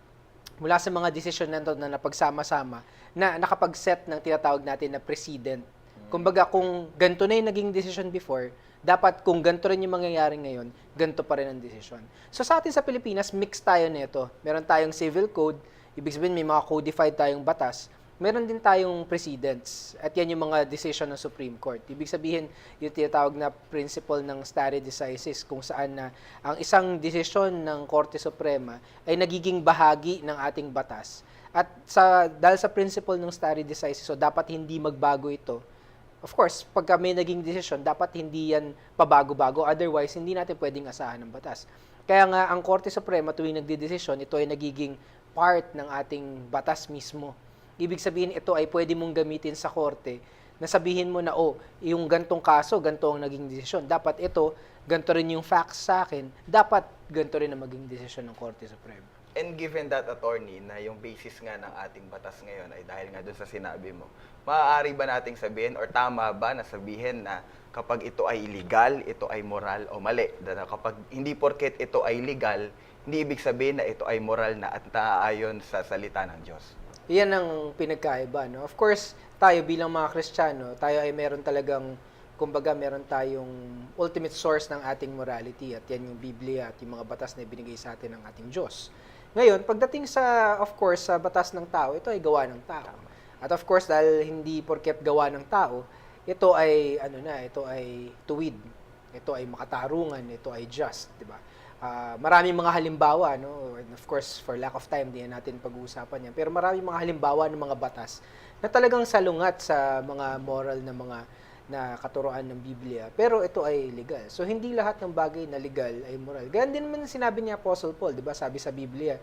mula sa mga decision na napagsama-sama na nakapag-set ng tinatawag natin na precedent. Kumbaga kung ganito na yung naging decision before, dapat kung ganito rin yung mangyayari ngayon, ganito pa rin ang decision. So sa atin sa Pilipinas, mix tayo nito. Meron tayong civil code, ibig sabihin may mga codified tayong batas, meron din tayong precedents. At yan yung mga decision ng Supreme Court. Ibig sabihin, yung tinatawag na principle ng stare decisis, kung saan na ang isang desisyon ng Korte Suprema ay nagiging bahagi ng ating batas. At dahil sa principle ng stare decisis, so dapat hindi magbago ito. Of course, pagka may naging desisyon, dapat hindi yan pabago-bago. Otherwise, hindi natin pwedeng asahan ng batas. Kaya nga, ang Korte Suprema tuwing nagdidesisyon, ito ay nagiging part ng ating batas mismo. Ibig sabihin, ito ay pwede mong gamitin sa korte na sabihin mo na, yung gantong kaso, ganto ang naging desisyon. Dapat ito, ganto rin yung facts sa akin. Dapat ganto rin ang maging desisyon ng Korte Suprema.
And given that, attorney, na yung basis nga ng ating batas ngayon ay dahil nga doon sa sinabi mo, maaari ba nating sabihin or tama ba na sabihin na kapag ito ay illegal, ito ay moral o mali? Na kapag hindi porket ito ay legal, hindi ibig sabihin na ito ay moral na at naaayon sa salita ng Diyos.
Iyan ang pinagkaiba, no? Of course, tayo bilang mga Kristiyano, tayo ay meron talagang, kumbaga, meron tayong ultimate source ng ating morality at yan yung Biblia at yung mga batas na ibinigay sa atin ng ating Diyos. Ngayon, pagdating of course, sa batas ng tao, ito ay gawa ng tao. At of course, dahil hindi porket gawa ng tao, ito ay, ito ay tuwid. Ito ay makatarungan, ito ay just, di ba? Maraming mga halimbawa, no? And of course, for lack of time, di natin pag-uusapan yan. Pero maraming mga halimbawa ng mga batas na talagang salungat sa mga moral na katuroan ng Biblia. Pero ito ay legal. So, hindi lahat ng bagay na legal ay moral. Ganyan din naman sinabi ni Apostle Paul, di ba? Sabi sa Biblia,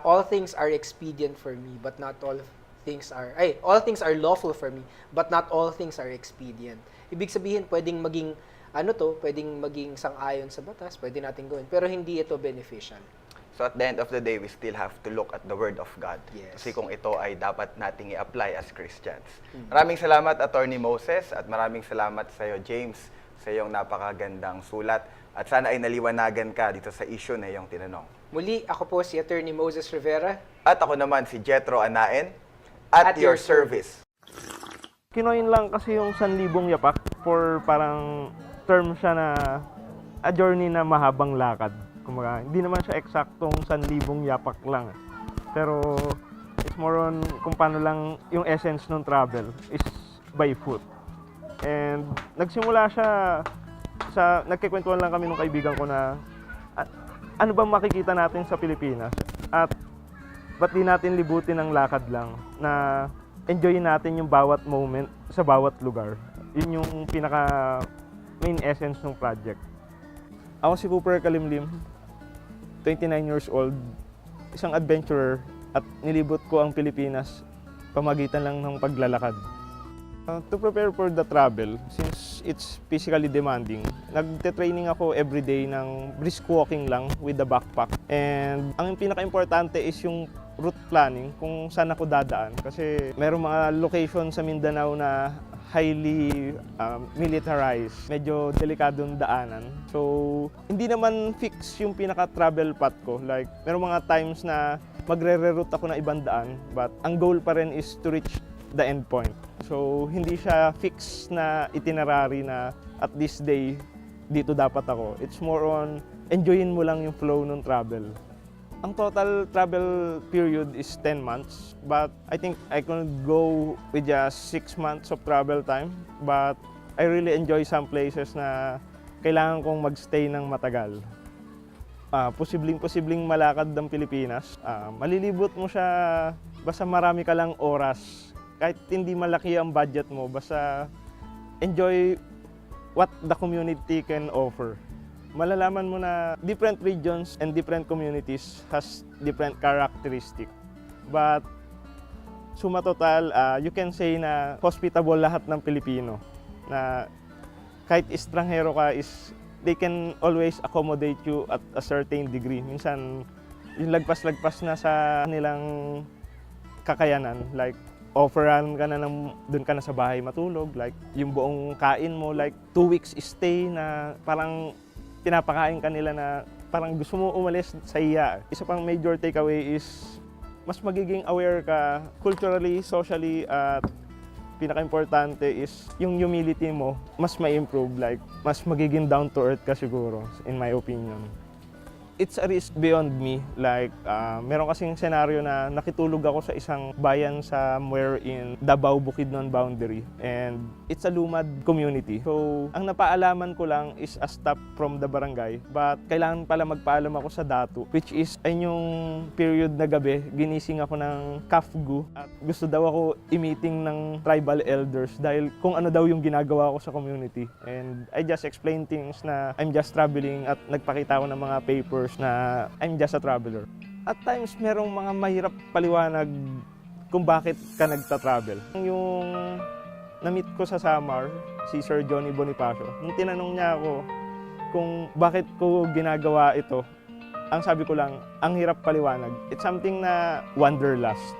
all things are expedient for me, but not all things are lawful for me, but not all things are expedient. Ibig sabihin, pwedeng maging pwedeng maging sang-ayon sa batas, pwede natin gawin, pero hindi ito beneficial.
So at the end of the day, we still have to look at the Word of God.
Yes.
Kasi kung ito ay dapat nating i-apply as Christians. Maraming salamat, Attorney Moses, at maraming salamat sa iyo, James, sa iyong napakagandang sulat. At sana ay naliwanagan ka dito sa issue na iyong tinanong.
Muli, ako po si Attorney Moses Rivera.
At ako naman si Jethro Anaen, at your service.
Kinoin lang kasi yung 1,000 yapak for parang term siya na a journey na mahabang lakad. Kumbaga, hindi naman siya eksaktong 1,000 yapak lang. Pero it's more on kung paano lang yung essence ng travel is by foot. And nagsimula siya nagkikwentuhan lang kami ng kaibigan ko na ano ba makikita natin sa Pilipinas at ba't di natin libutin ng lakad lang na enjoyin natin yung bawat moment sa bawat lugar. Yun yung pinaka main essence ng project. Ako si Cooper Kalimlim, 29 years old, isang adventurer at nilibot ko ang Pilipinas pamagitan lang ng paglalakad. To prepare for the travel, since it's physically demanding, nagte-training ako everyday ng brisk walking lang with the backpack. And ang pinaka-importante is yung route planning kung saan ako dadaan. Kasi merong mga location sa Mindanao na highly militarized, medyo delikadong daanan. So, hindi naman fix yung pinaka-travel path ko. Like, merong mga times na magre-reroute ako ng ibang daan, but ang goal pa rin is to reach the end point. So, hindi siya fix na itinerary na at this day, dito dapat ako. It's more on enjoyin mo lang yung flow ng travel. Ang total travel period is 10 months, but I think I can go with just 6 months of travel time. But I really enjoy some places na kailangan kong magstay ng matagal. Posibleng malakad ng Pilipinas. Malilibot mo siya basta marami ka lang oras. Kahit hindi malaki ang budget mo, basta enjoy what the community can offer. Malalaman mo na different regions and different communities has different characteristic. But suma total, you can say na hospitable lahat ng Pilipino. Na kahit estranghero ka is they can always accommodate you at a certain degree. Minsan, yung lagpas-lagpas na sa nilang kakayanan. Like, offeran ka na doon ka na sa bahay matulog. Like, yung buong kain mo, like 2 weeks stay na parang pinapakain ka nila na parang gusto mo umalis sa iya. Isa pang major takeaway is mas magiging aware ka culturally, socially, at pinaka-importante is yung humility mo, mas ma-improve, like, mas magiging down to earth ka siguro, in my opinion. It's a risk beyond me. Like, meron kasing senaryo na nakitulog ako sa isang bayan somewhere in Davao, Bukidnon boundary. And it's a lumad community. So, ang napaalaman ko lang is a stop from the barangay. But kailangan pala magpaalam ako sa datu, which is ay yung period na gabi, ginising ako ng kafgu. At gusto daw ako i-meeting ng tribal elders dahil kung ano daw yung ginagawa ko sa community. And I just explain things na I'm just traveling at nagpakita ako ng mga papers na I'm just a traveler. At times, merong mga mahirap paliwanag kung bakit ka nagta-travel. Yung na-meet ko sa Samar, si Sir Johnny Bonifacio, nung tinanong niya ako kung bakit ko ginagawa ito, ang sabi ko lang, ang hirap paliwanag. It's something na wanderlust.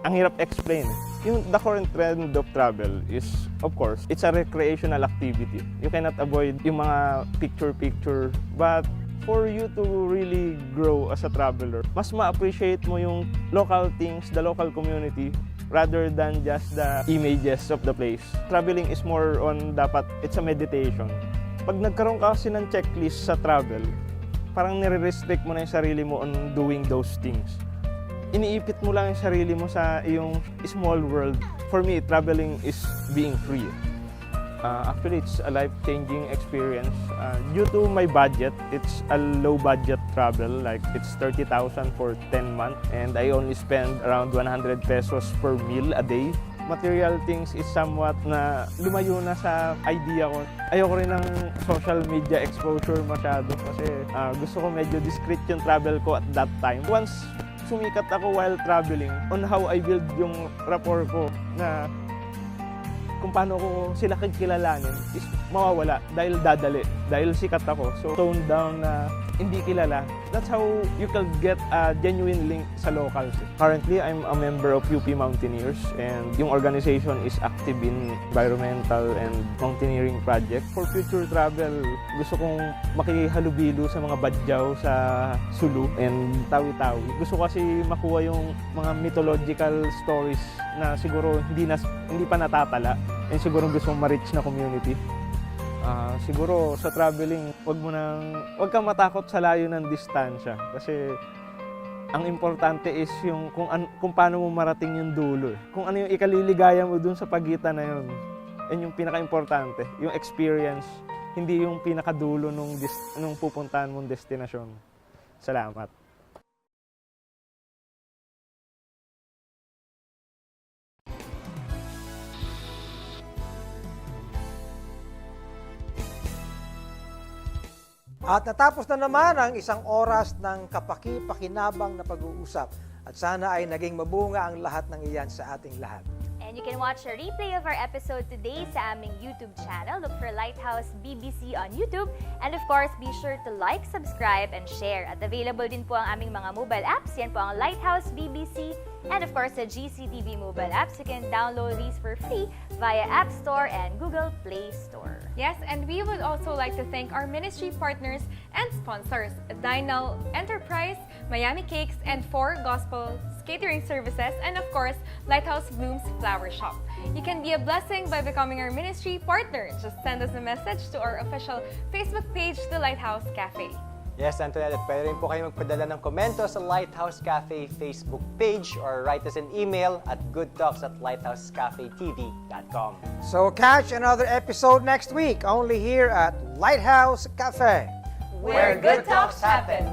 Ang hirap explain. The current trend of travel is, of course, it's a recreational activity. You cannot avoid yung mga picture-picture. But for you to really grow as a traveler, mas ma-appreciate mo yung local things, the local community, rather than just the images of the place. Traveling is more on dapat, it's a meditation. Pag nagkaroon ka kasi ng checklist sa travel, parang nire-restrict mo na yung sarili mo on doing those things. Iniipit mo lang yung sarili mo sa iyong small world. For me, traveling is being free. Actually, it's a life-changing experience. Due to my budget, it's a low-budget travel. Like, it's 30,000 for 10 months. And I only spend around 100 pesos per meal a day. Material things is somewhat na lumayo na sa idea ko. Ayoko rin ng social media exposure masyado kasi gusto ko medyo discreet yung travel ko at that time. Once sumikat ako while traveling, on how I build yung rapport ko na kung paano ko sila kikilalanin is mawawala dahil dadali, dahil sikat ako. So, tone down na hindi kilala. That's how you can get a genuine link sa locals. Currently, I'm a member of UP Mountaineers and yung organization is active in environmental and mountaineering project. For future travel, gusto kong makihalubilo sa mga badyaw sa Sulu and Tawi-Tawi. Gusto ko kasi makuha yung mga mythological stories na siguro hindi pa natatala and siguro gusto mong ma-reach na community. Siguro sa traveling, wag kang matakot sa layo ng distansya kasi ang importante is yung kung paano mo marating yung dulo. Kung ano yung ikaliligaya mo dun sa pagitan na yun. Yan yung pinaka-importante, yung experience, hindi yung pinakadulo nung pupuntahan mong destinasyon. Salamat.
At natapos na naman ang isang oras ng kapaki-pakinabang na pag-uusap. At sana ay naging mabunga ang lahat ng iyan sa ating lahat.
And you can watch a replay of our episode today sa aming YouTube channel. Look for Lighthouse BBC on YouTube. And of course, be sure to like, subscribe, and share. At available din po ang aming mga mobile apps. Yan po ang Lighthouse BBC and of course the GCTV mobile apps. You can download these for free via App Store and Google Play Store.
Yes, and we would also like to thank our ministry partners and sponsors Cignal Enterprise, Miami Cakes, and 4 Gospel Catering Services, and of course, Lighthouse Blooms Flower Shop. You can be a blessing by becoming our ministry partner. Just send us a message to our official Facebook page, The Lighthouse Cafe.
Yes, Antoinette, at pwede rin po kayo magpadala ng komento sa Lighthouse Cafe Facebook page or write us an email at goodtalks@lighthousecafetv.com.
So catch another episode next week, only here at Lighthouse Cafe.
Where good talks happen.